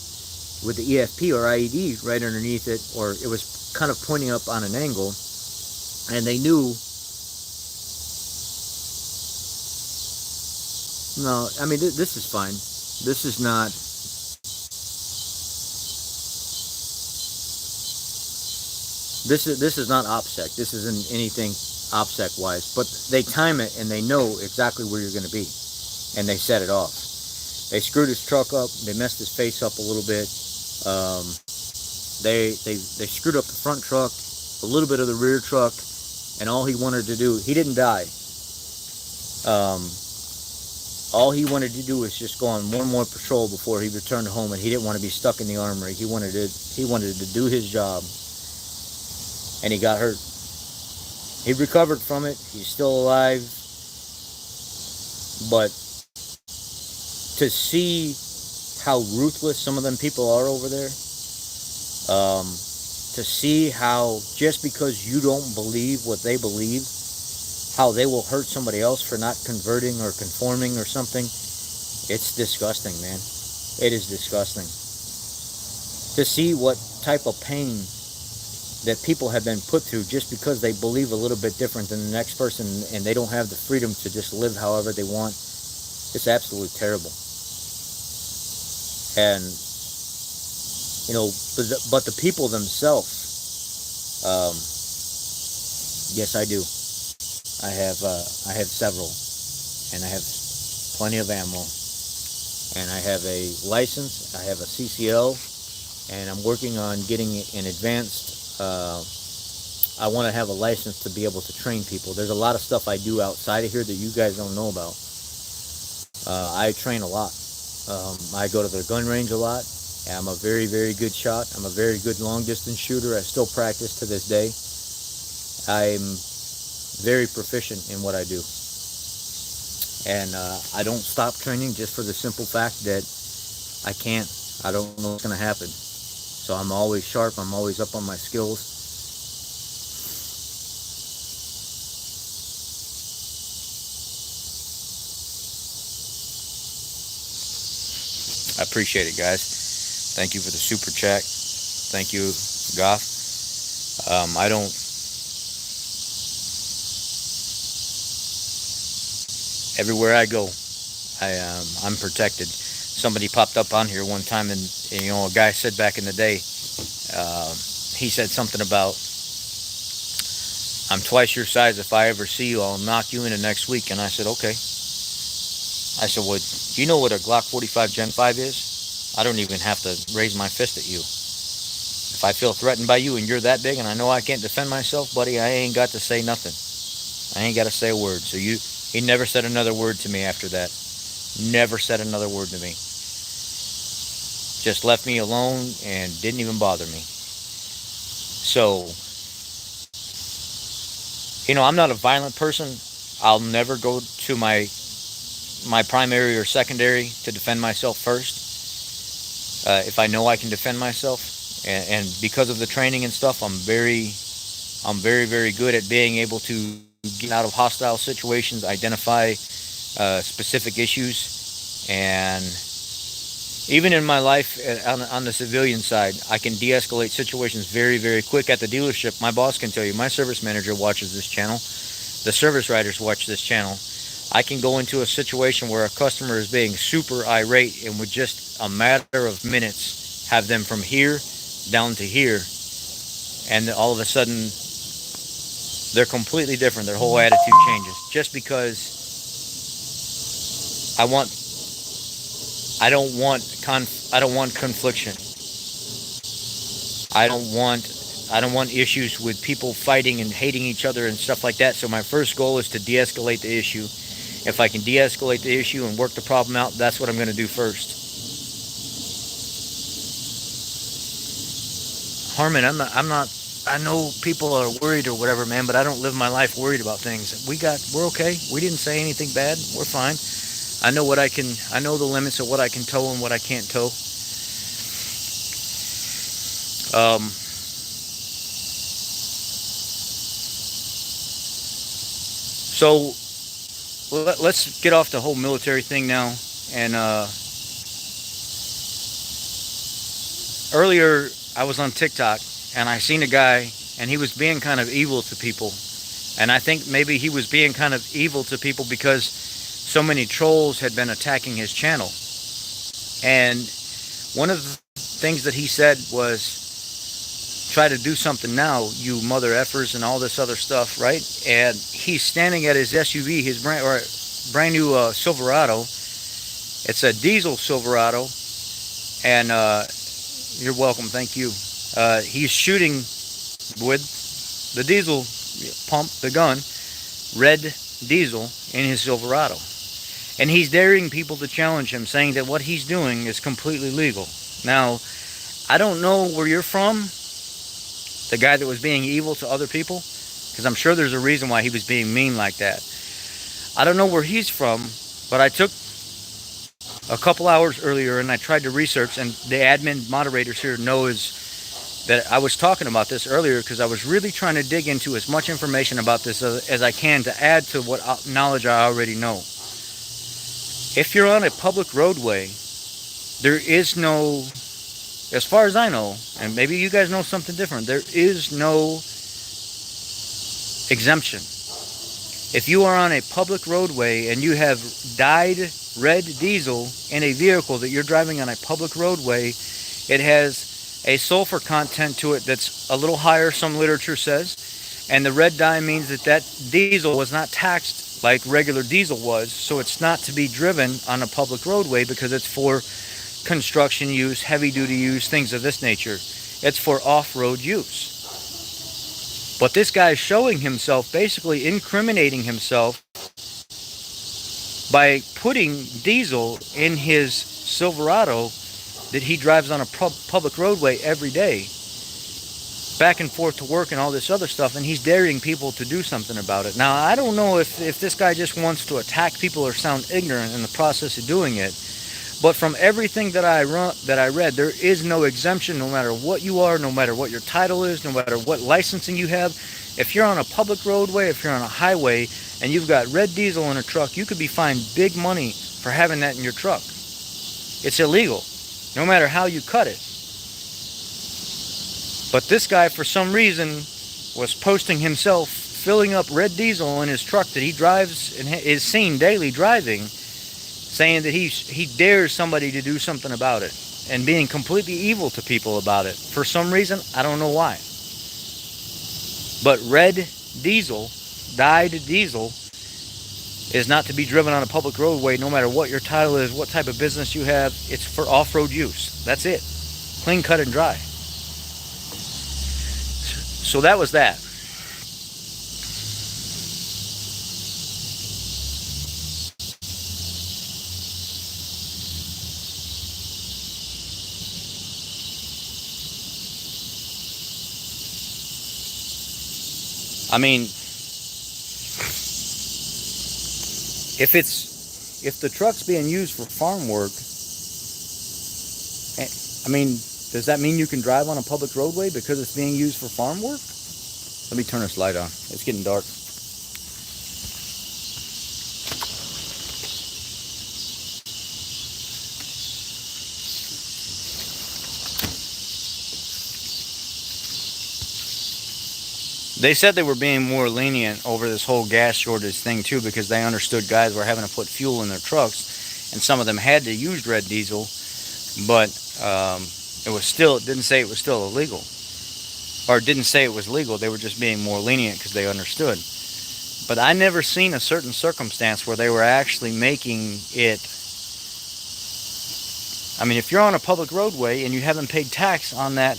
Speaker 1: with the EFP or IED right underneath it, or it was kind of pointing up on an angle, and they knew. No, I mean, this is fine. This is not. This is not OPSEC. This isn't anything OPSEC wise, but they time it and they know exactly where you're going to be, and they set it off. They screwed his truck up. They messed his face up a little bit. They screwed up the front truck, a little bit of the rear truck, and all he wanted to do, he didn't die. All he wanted to do was just go on one more patrol before he returned home, and he didn't want to be stuck in the armory. He wanted to do his job, and he got hurt. He recovered from it. He's still alive, but to see how ruthless some of them people are over there, to see how just because you don't believe what they believe, how they will hurt somebody else for not converting or conforming or something, it's disgusting, man. It is disgusting. To see what type of pain that people have been put through just because they believe a little bit different than the next person, and they don't have the freedom to just live however they want, it's absolutely terrible. And, you know, but the people themselves, yes, I do. I have several, and I have plenty of ammo, and I have a license, I have a CCL, and I'm working on getting an advanced, I want to have a license to be able to train people. There's a lot of stuff I do outside of here that you guys don't know about. I train a lot. I go to the gun range a lot. I'm a very, very good shot. I'm a very good long-distance shooter. I still practice to this day. I'm very proficient in what I do. And I don't stop training just for the simple fact that I don't know what's going to happen. So I'm always sharp. I'm always up on my skills. I appreciate it, guys. Thank you for the super chat. Thank you, Goff. I don't. Everywhere I go, I'm protected. Somebody popped up on here one time, and you know, a guy said back in the day, he said something about, "I'm twice your size. If I ever see you, I'll knock you into next week." And I said, okay. I said, well, do you know what a Glock 45 Gen 5 is? I don't even have to raise my fist at you. If I feel threatened by you and you're that big and I know I can't defend myself, buddy, I ain't got to say nothing. I ain't got to say a word. So he never said another word to me after that. Never said another word to me. Just left me alone and didn't even bother me. So, you know, I'm not a violent person. I'll never go to my primary or secondary to defend myself first. If I know I can defend myself, and because of the training and stuff, I'm very, very good at being able to get out of hostile situations, identify specific issues, and Even in my life on the civilian side, I can de-escalate situations very, very quick at the dealership. My boss can tell you, my service manager watches this channel. The service writers watch this channel. I can go into a situation where a customer is being super irate and with just a matter of minutes have them from here down to here, and all of a sudden they're completely different. Their whole attitude changes just because I want I don't want confliction. I don't want issues with people fighting and hating each other and stuff like that. So my first goal is to de-escalate the issue. If I can de-escalate the issue and work the problem out, that's what I'm going to do first. Harmon, I'm not, I know people are worried or whatever, man, but I don't live my life worried about things. We're okay. We didn't say anything bad. We're fine. I know the limits of what I can tow and what I can't tow. So let's get off the whole military thing now. And earlier I was on TikTok and I seen a guy and he was being kind of evil to people. And I think maybe he was being kind of evil to people because so many trolls had been attacking his channel. And one of the things that he said was, try to do something now, you mother effers, and all this other stuff, right? And he's standing at his SUV, his brand new Silverado. It's a diesel Silverado, and you're welcome, thank you. He's shooting with the diesel pump, the gun, red diesel in his Silverado. And he's daring people to challenge him, saying that what he's doing is completely legal. Now, I don't know where you're from, the guy that was being evil to other people, because I'm sure there's a reason why he was being mean like that. I don't know where he's from, but I took a couple hours earlier and I tried to research, and the admin moderators here knows that I was talking about this earlier because I was really trying to dig into as much information about this as I can to add to what knowledge I already know. If you're on a public roadway, there is no, as far as I know, and maybe you guys know something different, there is no exemption. If you are on a public roadway and you have dyed red diesel in a vehicle that you're driving on a public roadway, it has a sulfur content to it that's a little higher, some literature says, and the red dye means that that diesel was not taxed like regular diesel was, so it's not to be driven on a public roadway because it's for construction use, heavy duty use, things of this nature. It's for off-road use. But this guy is showing himself, basically incriminating himself by putting diesel in his Silverado that he drives on a public roadway every day, back and forth to work and all this other stuff, and he's daring people to do something about it. Now, I don't know if this guy just wants to attack people or sound ignorant in the process of doing it, but from everything that I read, there is no exemption, no matter what you are, no matter what your title is, no matter what licensing you have. If you're on a public roadway, if you're on a highway, and you've got red diesel in a truck, you could be fined big money for having that in your truck. It's illegal, no matter how you cut it. But this guy, for some reason, was posting himself filling up red diesel in his truck that he drives and is seen daily driving, saying that he dares somebody to do something about it, and being completely evil to people about it. For some reason, I don't know why. But red diesel, dyed diesel, is not to be driven on a public roadway, no matter what your title is, what type of business you have. It's for off-road use. That's it. Clean, cut, and dry. So that was that. I mean, if the truck's being used for farm work, I mean, does that mean you can drive on a public roadway because it's being used for farm work? Let me turn this light on. It's getting dark. They said they were being more lenient over this whole gas shortage thing too, because they understood guys were having to put fuel in their trucks, and some of them had to use red diesel, but it didn't say it was still illegal, or it didn't say it was legal. They were just being more lenient because they understood. But I never seen a certain circumstance where they were actually making it. I mean, if you're on a public roadway and you haven't paid tax on that,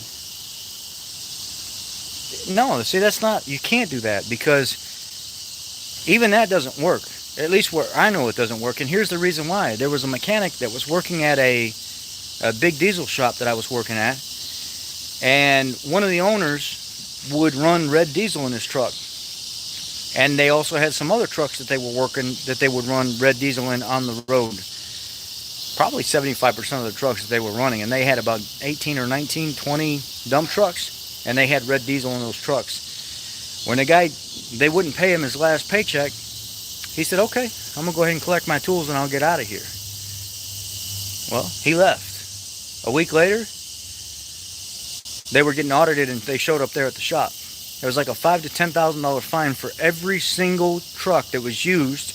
Speaker 1: no, see, that's not, you can't do that, because even that doesn't work. At least where I know it doesn't work. And here's the reason why. There was a mechanic that was working at a big diesel shop that I was working at, and one of the owners would run red diesel in his truck. And they also had some other trucks that they were working that they would run red diesel in on the road. Probably 75% of the trucks that they were running, and they had about 18 or 19, 20 dump trucks, and they had red diesel in those trucks. When the guy, they wouldn't pay him his last paycheck, he said, okay, I'm going to go ahead and collect my tools and I'll get out of here. Well, he left. A week later, they were getting audited and they showed up there at the shop. It was like a $5,000 to $10,000 fine for every single truck that was used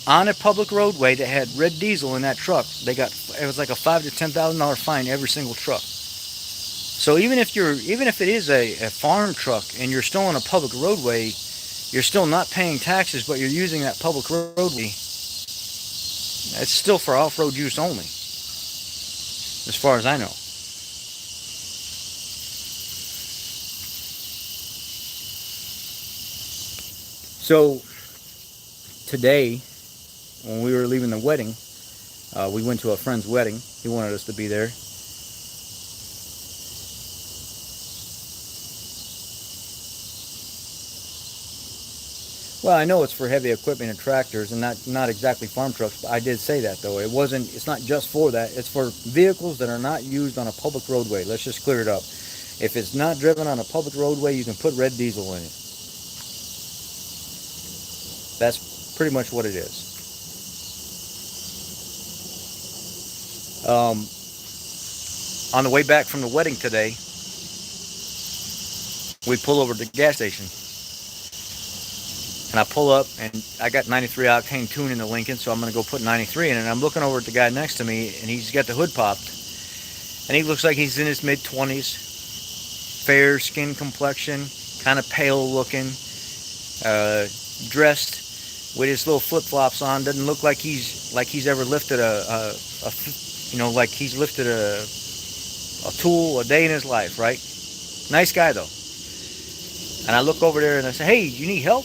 Speaker 1: on a public roadway that had red diesel in that truck. It was like a $5,000 to $10,000 fine every single truck. So even if it is a farm truck and you're still on a public roadway, you're still not paying taxes, but you're using that public roadway. It's still for off-road use only, as far as I know. So today, when we were leaving the wedding, we went to a friend's wedding. He wanted us to be there. Well, I know it's for heavy equipment and tractors, and not exactly farm trucks. But I did say that, though. It's not just for that. It's for vehicles that are not used on a public roadway. Let's just clear it up. If it's not driven on a public roadway, you can put red diesel in it. That's pretty much what it is. On the way back from the wedding today, we pull over to the gas station. And I pull up, and I got 93 octane tune in the Lincoln, so I'm going to go put 93 in it. And I'm looking over at the guy next to me, and he's got the hood popped. And he looks like he's in his mid-20s. Fair skin complexion, kind of pale looking, dressed with his little flip-flops on. Doesn't look like he's ever lifted like he's lifted a tool a day in his life, right? Nice guy, though. And I look over there and I say, hey, you need help?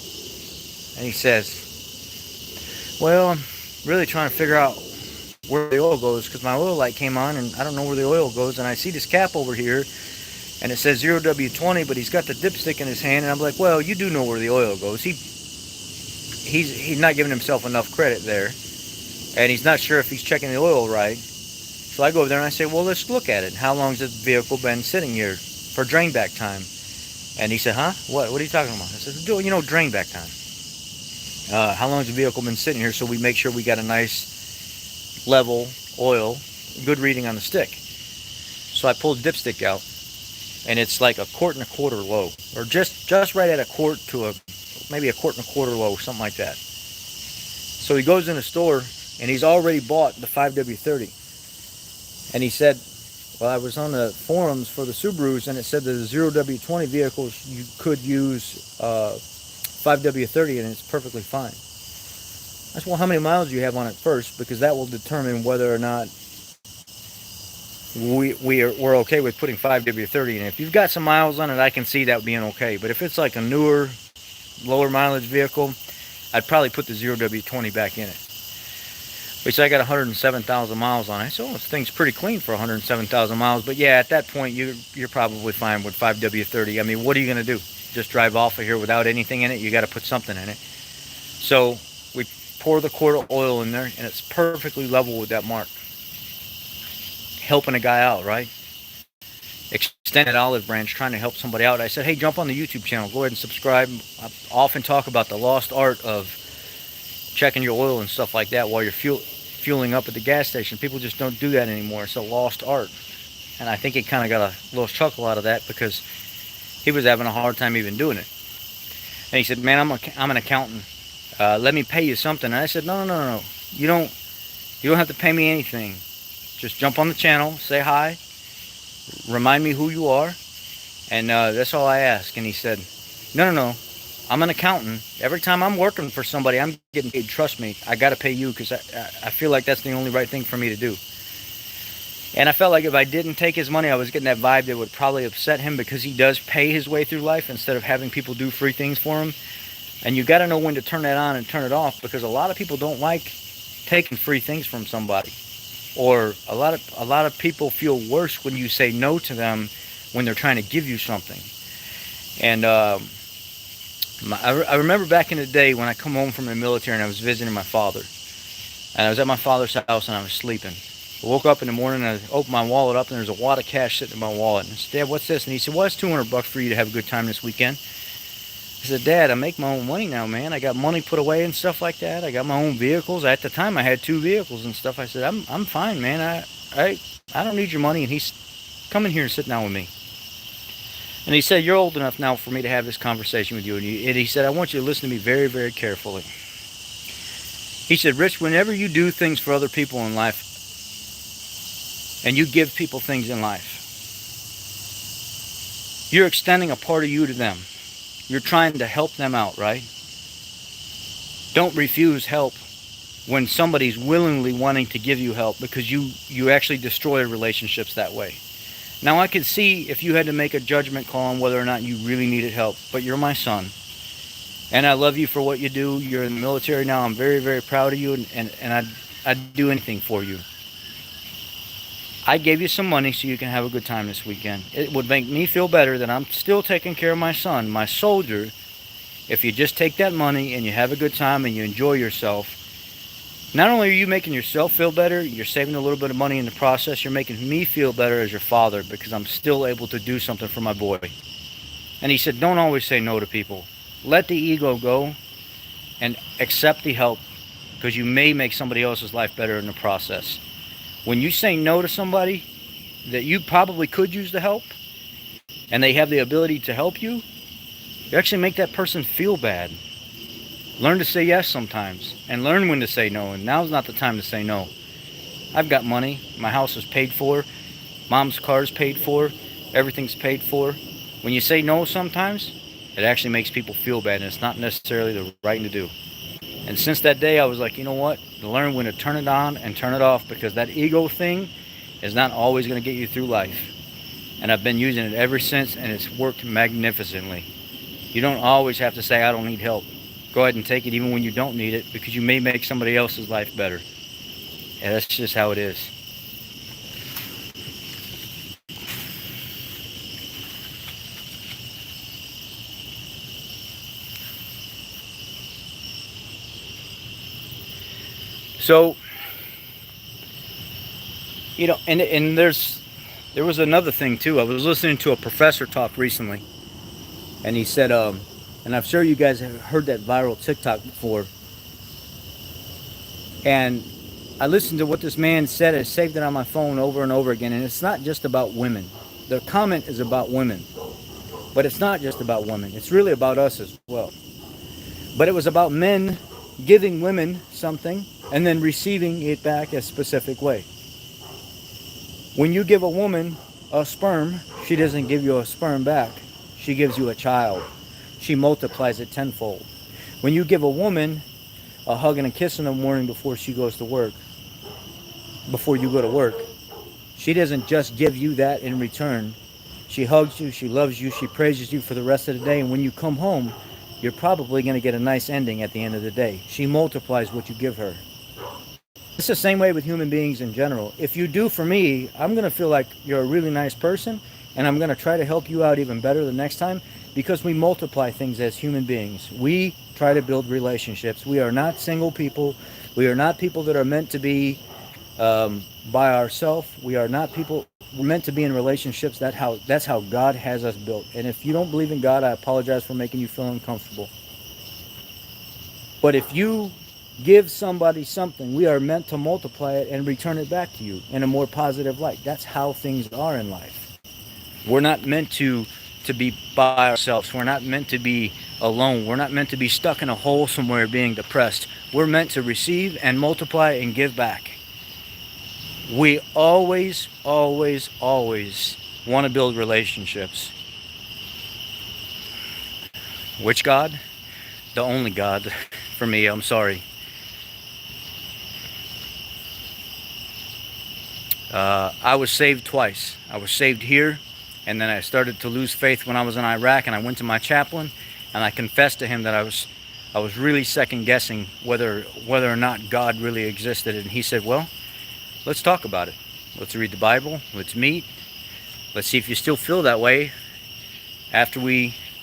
Speaker 1: And he says, well, I'm really trying to figure out where the oil goes, because my oil light came on and I don't know where the oil goes. And I see this cap over here and it says 0W20, but he's got the dipstick in his hand. And I'm like, well, you do know where the oil goes. He's not giving himself enough credit there, and he's not sure if he's checking the oil right. So I go over there and I say, well, let's look at it. How long has this vehicle been sitting here for drain back time? And he said, huh? What are you talking about? I said, drain back time. How long has the vehicle been sitting here, so we make sure we got a nice level oil, good reading on the stick. So I pulled the dipstick out, and it's like 1.25 quarts low, or just right at a quart to maybe 1.25 quarts low, something like that. So he goes in the store, and he's already bought the 5W30. And he said, well, I was on the forums for the Subarus, and it said that the 0W20 vehicles, you could use 5W30, and it's perfectly fine. I said, well, how many miles do you have on it first? Because that will determine whether or not we're okay with putting 5W30 in. If you've got some miles on it, I can see that being okay. But if it's like a newer, lower mileage vehicle, I'd probably put the 0W20 back in it. Which I got 107,000 miles on it. So this thing's pretty clean for 107,000 miles. But yeah, at that point, you're probably fine with 5W30. I mean, what are you going to do? Just drive off of here without anything in it? You got to put something in it. So we pour the quart of oil in there, and it's perfectly level with that mark. Helping a guy out, right? Extended olive branch, trying to help somebody out. I said, hey, jump on the YouTube channel. Go ahead and subscribe. I often talk about the lost art of checking your oil and stuff like that while you're fueling up at the gas station. People just don't do that anymore. It's a lost art. And I think he kind of got a little chuckle out of that, because he was having a hard time even doing it. And he said, man, I'm an accountant. Let me pay you something. And I said, no. You don't have to pay me anything. Just jump on the channel, say hi, remind me who you are, and that's all I ask. And he said, no. I'm an accountant. Every time I'm working for somebody, I'm getting paid. Trust me, I got to pay you because I feel like that's the only right thing for me to do. And I felt like if I didn't take his money, I was getting that vibe that would probably upset him because he does pay his way through life instead of having people do free things for him. And you got to know when to turn that on and turn it off, because a lot of people don't like taking free things from somebody. Or a lot of people feel worse when you say no to them when they're trying to give you something. And I remember back in the day when I come home from the military and I was visiting my father. And I was at my father's house and I was sleeping. I woke up in the morning and I opened my wallet up and there's a wad of cash sitting in my wallet. And I said, Dad, what's this? And he said, well, it's $200 for you to have a good time this weekend. I said, Dad, I make my own money now, man. I got money put away and stuff like that. I got my own vehicles. At the time, I had 2 vehicles and stuff. I said, I'm fine, man. I don't need your money. And he's come in here and sit down with me. And he said, you're old enough now for me to have this conversation with you. And he said, I want you to listen to me very, very carefully. He said, Rich, whenever you do things for other people in life, and you give people things in life, you're extending a part of you to them. You're trying to help them out, right? Don't refuse help when somebody's willingly wanting to give you help, because you actually destroy relationships that way. Now, I could see if you had to make a judgment call on whether or not you really needed help, but you're my son. And I love you for what you do. You're in the military now. I'm very, very proud of you, and I'd do anything for you. I gave you some money so you can have a good time this weekend. It would make me feel better that I'm still taking care of my son, my soldier, if you just take that money and you have a good time and you enjoy yourself. Not only are you making yourself feel better, you're saving a little bit of money in the process, you're making me feel better as your father, because I'm still able to do something for my boy. And he said, don't always say no to people. Let the ego go and accept the help, because you may make somebody else's life better in the process. When you say no to somebody that you probably could use the help, and they have the ability to help you, you actually make that person feel bad. Learn to say yes sometimes, and learn when to say no, and now's not the time to say no. I've got money, my house is paid for, mom's car's paid for, everything's paid for. When you say no sometimes, it actually makes people feel bad, and it's not necessarily the right thing to do. And since that day, I was like, you know what? Learn when to turn it on and turn it off, because that ego thing is not always going to get you through life. And I've been using it ever since, and it's worked magnificently. You don't always have to say, I don't need help. Go ahead and take it even when you don't need it, because you may make somebody else's life better. And that's just how it is. So, you know, and there was another thing too. I was listening to a professor talk recently, and he said, and I'm sure you guys have heard that viral TikTok before, and I listened to what this man said. I saved it on my phone over and over again, and it's not just about women. The comment is about women, but it's not just about women. It's really about us as well. But it was about men giving women something and then receiving it back a specific way. When you give a woman a sperm, she doesn't give you a sperm back. She gives you a child. She multiplies it tenfold. When you give a woman a hug and a kiss in the morning before she goes to work, before you go to work, she doesn't just give you that in return. She hugs you, she loves you, she praises you for the rest of the day, and when you come home, you're probably going to get a nice ending at the end of the day. She multiplies what you give her. It's the same way with human beings in general. If you do for me, I'm going to feel like you're a really nice person, and I'm going to try to help you out even better the next time, because we multiply things as human beings. We try to build relationships. We are not single people. We are not people that are meant to be by ourselves. We are not people, we're meant to be in relationships. That's how God has us built. And if you don't believe in God, I apologize for making you feel uncomfortable. But if you give somebody something, we are meant to multiply it and return it back to you in a more positive light. That's how things are in life. We're not meant to
Speaker 3: to be by ourselves. We're not meant to be alone. We're not meant to be stuck in a hole somewhere being depressed. We're meant to receive and multiply and give back. We always, always, always want to build relationships. Which God? The only God for me, I'm sorry. I was saved twice. I was saved here, and then I started to lose faith when I was in Iraq, and I went to my chaplain, and I confessed to him that I was really second guessing whether or not God really existed. And he said, well, let's talk about it. Let's read the Bible. Let's meet. Let's see if you still feel that way after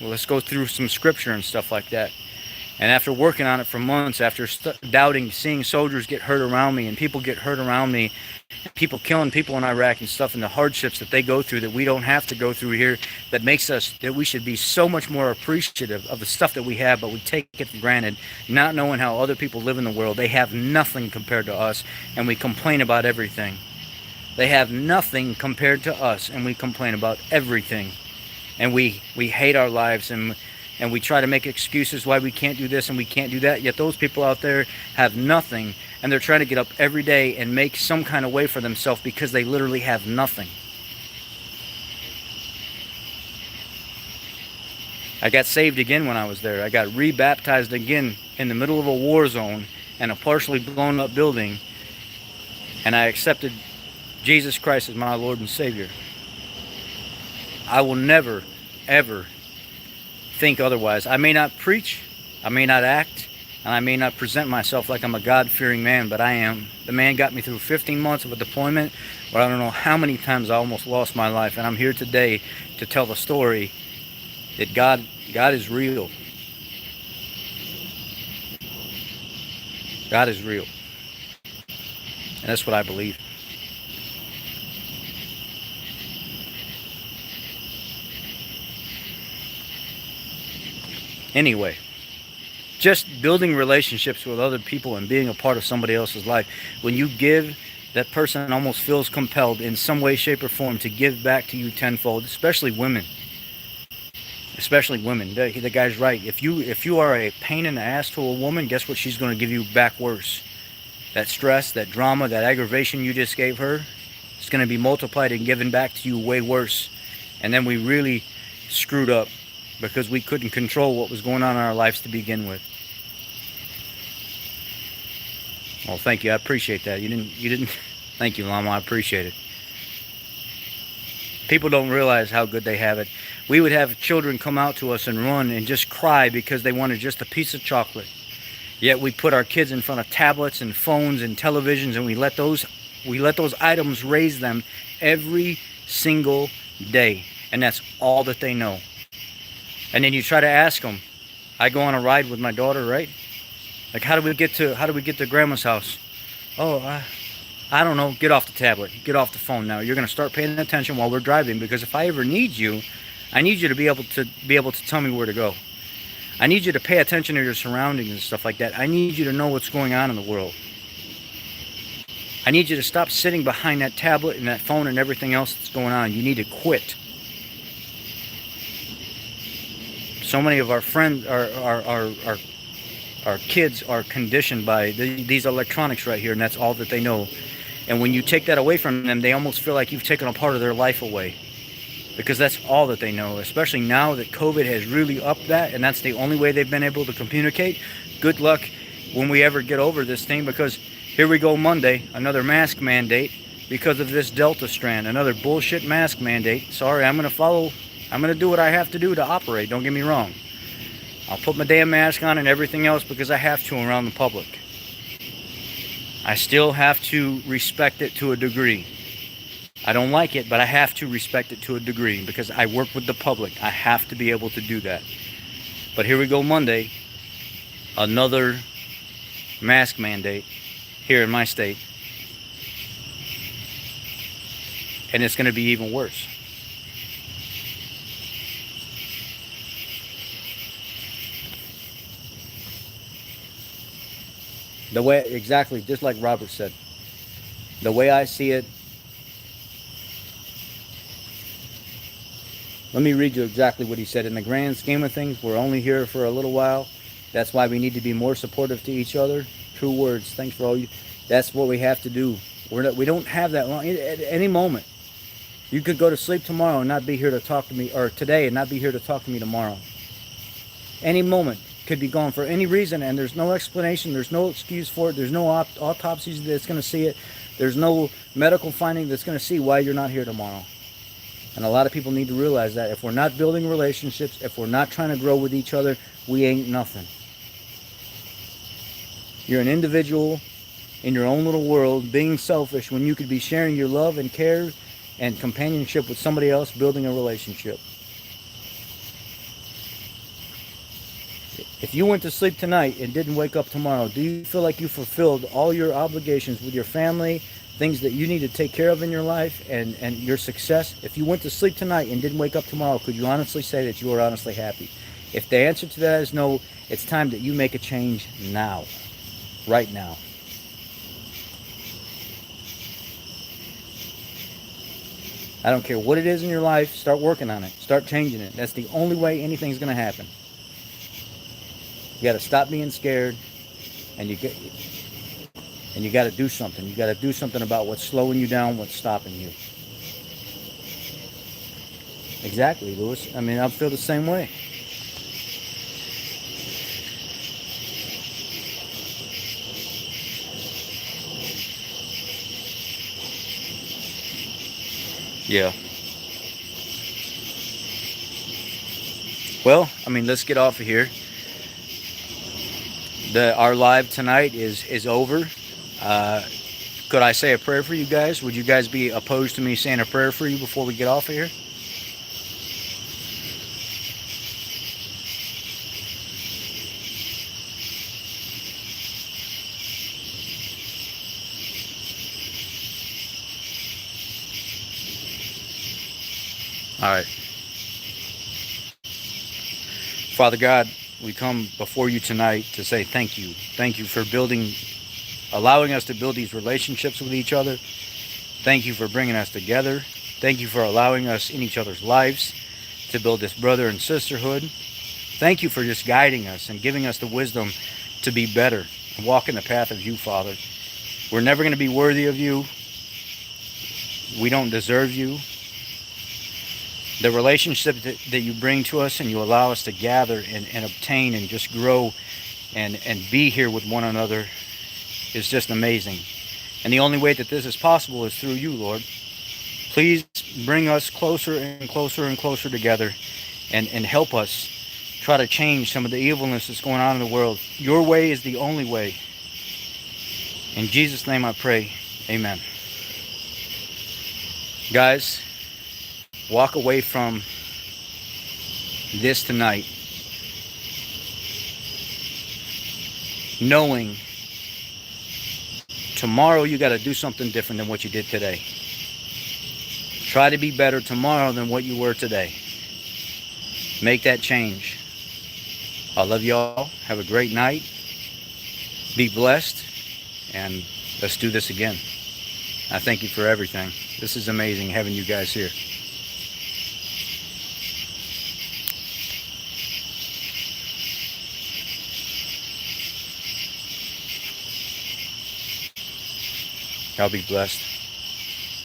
Speaker 3: let's go through some scripture and stuff like that. And after working on it for months, after doubting, seeing soldiers get hurt around me and people get hurt around me, people killing people in Iraq and stuff, and the hardships that they go through that we don't have to go through here, that makes us, that we should be so much more appreciative of the stuff that we have, but we take it for granted, not knowing how other people live in the world. They have nothing compared to us, and we complain about everything. They have nothing compared to us, and we complain about everything. And we hate our lives, and we try to make excuses why we can't do this and we can't do that. Yet those people out there have nothing, and they're trying to get up every day and make some kind of way for themselves because they literally have nothing. I got saved again when I was there. I got rebaptized again in the middle of a war zone and a partially blown up building, and I accepted Jesus Christ as my Lord and Savior. I will never, ever think otherwise. I may not preach, I may not act, and I may not present myself like I'm a God-fearing man, but I am. The man got me through 15 months of a deployment where I don't know how many times I almost lost my life, and I'm here today to tell the story that God is real. God is real. And that's what I believe. Anyway, just building relationships with other people and being a part of somebody else's life. When you give, that person almost feels compelled in some way, shape, or form to give back to you tenfold, especially women. Especially women. The guy's right. If you are a pain in the ass to a woman, guess what she's going to give you back worse? That stress, that drama, that aggravation you just gave her, it's going to be multiplied and given back to you way worse. And then we really screwed up because we couldn't control what was going on in our lives to begin with. Well, thank you. I appreciate that. You didn't. Thank you, Lama. I appreciate it. People don't realize how good they have it. We would have children come out to us and run and just cry because they wanted just a piece of chocolate. Yet we put our kids in front of tablets and phones and televisions, and we let those items raise them every single day, and that's all that they know. And then you try to ask them. I go on a ride with my daughter, right? Like, how do we get to Grandma's house? Oh, I don't know. Get off the tablet. Get off the phone now. You're going to start paying attention while we're driving, because if I ever need you, I need you to be able to tell me where to go. I need you to pay attention to your surroundings and stuff like that. I need you to know what's going on in the world. I need you to stop sitting behind that tablet and that phone and everything else that's going on. You need to quit. So many of our friends, our kids are conditioned by these electronics right here, and that's all that they know. And when you take that away from them, they almost feel like you've taken a part of their life away, because that's all that they know, especially now that COVID has really upped that, and that's the only way they've been able to communicate. Good luck when we ever get over this thing, because here we go Monday, another mask mandate because of this Delta strand, another bullshit mask mandate. Sorry, I'm going to do what I have to do to operate, don't get me wrong. I'll put my damn mask on and everything else because I have to around the public. I still have to respect it to a degree. I don't like it, but I have to respect it to a degree because I work with the public. I have to be able to do that. But here we go Monday, another mask mandate here in my state. And it's going to be even worse. The way, exactly, just like Robert said, the way I see it, Let me read you exactly what he said. In the grand scheme of things, we're only here for a little while. That's why we need to be more supportive to each other. True words. Thanks for all you. That's what we have to do. We don't have that long. At any moment, you could go to sleep tomorrow and not be here to talk to me, or today and not be here to talk to me tomorrow. Any moment could be gone for any reason, and there's no explanation. There's no excuse for it. There's no autopsies that's going to see it. There's no medical finding that's going to see why you're not here tomorrow. And a lot of people need to realize that if we're not building relationships, if we're not trying to grow with each other, we ain't nothing. You're an individual in your own little world, being selfish when you could be sharing your love and care and companionship with somebody else, building a relationship. If you went to sleep tonight and didn't wake up tomorrow, do you feel like you fulfilled all your obligations with your family, things that you need to take care of in your life, and your success? If you went to sleep tonight and didn't wake up tomorrow, could you honestly say that you are honestly happy? If the answer to that is no, it's time that you make a change now. Right now. I don't care what it is in your life, start working on it. Start changing it. That's the only way anything's going to happen. You got to stop being scared, and you got to do something. You got to do something about what's slowing you down, what's stopping you. Exactly, Lewis. I mean, I feel the same way. Yeah. Well, I mean, let's get off of here. Our live tonight is over. Could I say a prayer for you guys? Would you guys be opposed to me saying a prayer for you before we get off of here? All right. Father God, we come before you tonight to say thank you. Thank you for allowing us to build these relationships with each other. Thank you for bringing us together. Thank you for allowing us in each other's lives to build this brother and sisterhood. Thank you for just guiding us and giving us the wisdom to be better and walk in the path of you, Father. We're never going to be worthy of you. We don't deserve you. The relationship that you bring to us and you allow us to gather and obtain and just grow and be here with one another is just amazing. And the only way that this is possible is through you, Lord. Please bring us closer and closer and closer together and help us try to change some of the evilness that's going on in the world. Your way is the only way. In Jesus' name I pray, amen. Guys, walk away from this tonight knowing tomorrow you got to do something different than what you did today. Try to be better tomorrow than what you were today. Make that change. I love you all. Have a great night. Be blessed. And let's do this again. I thank you for everything. This is amazing having you guys here. Y'all be blessed.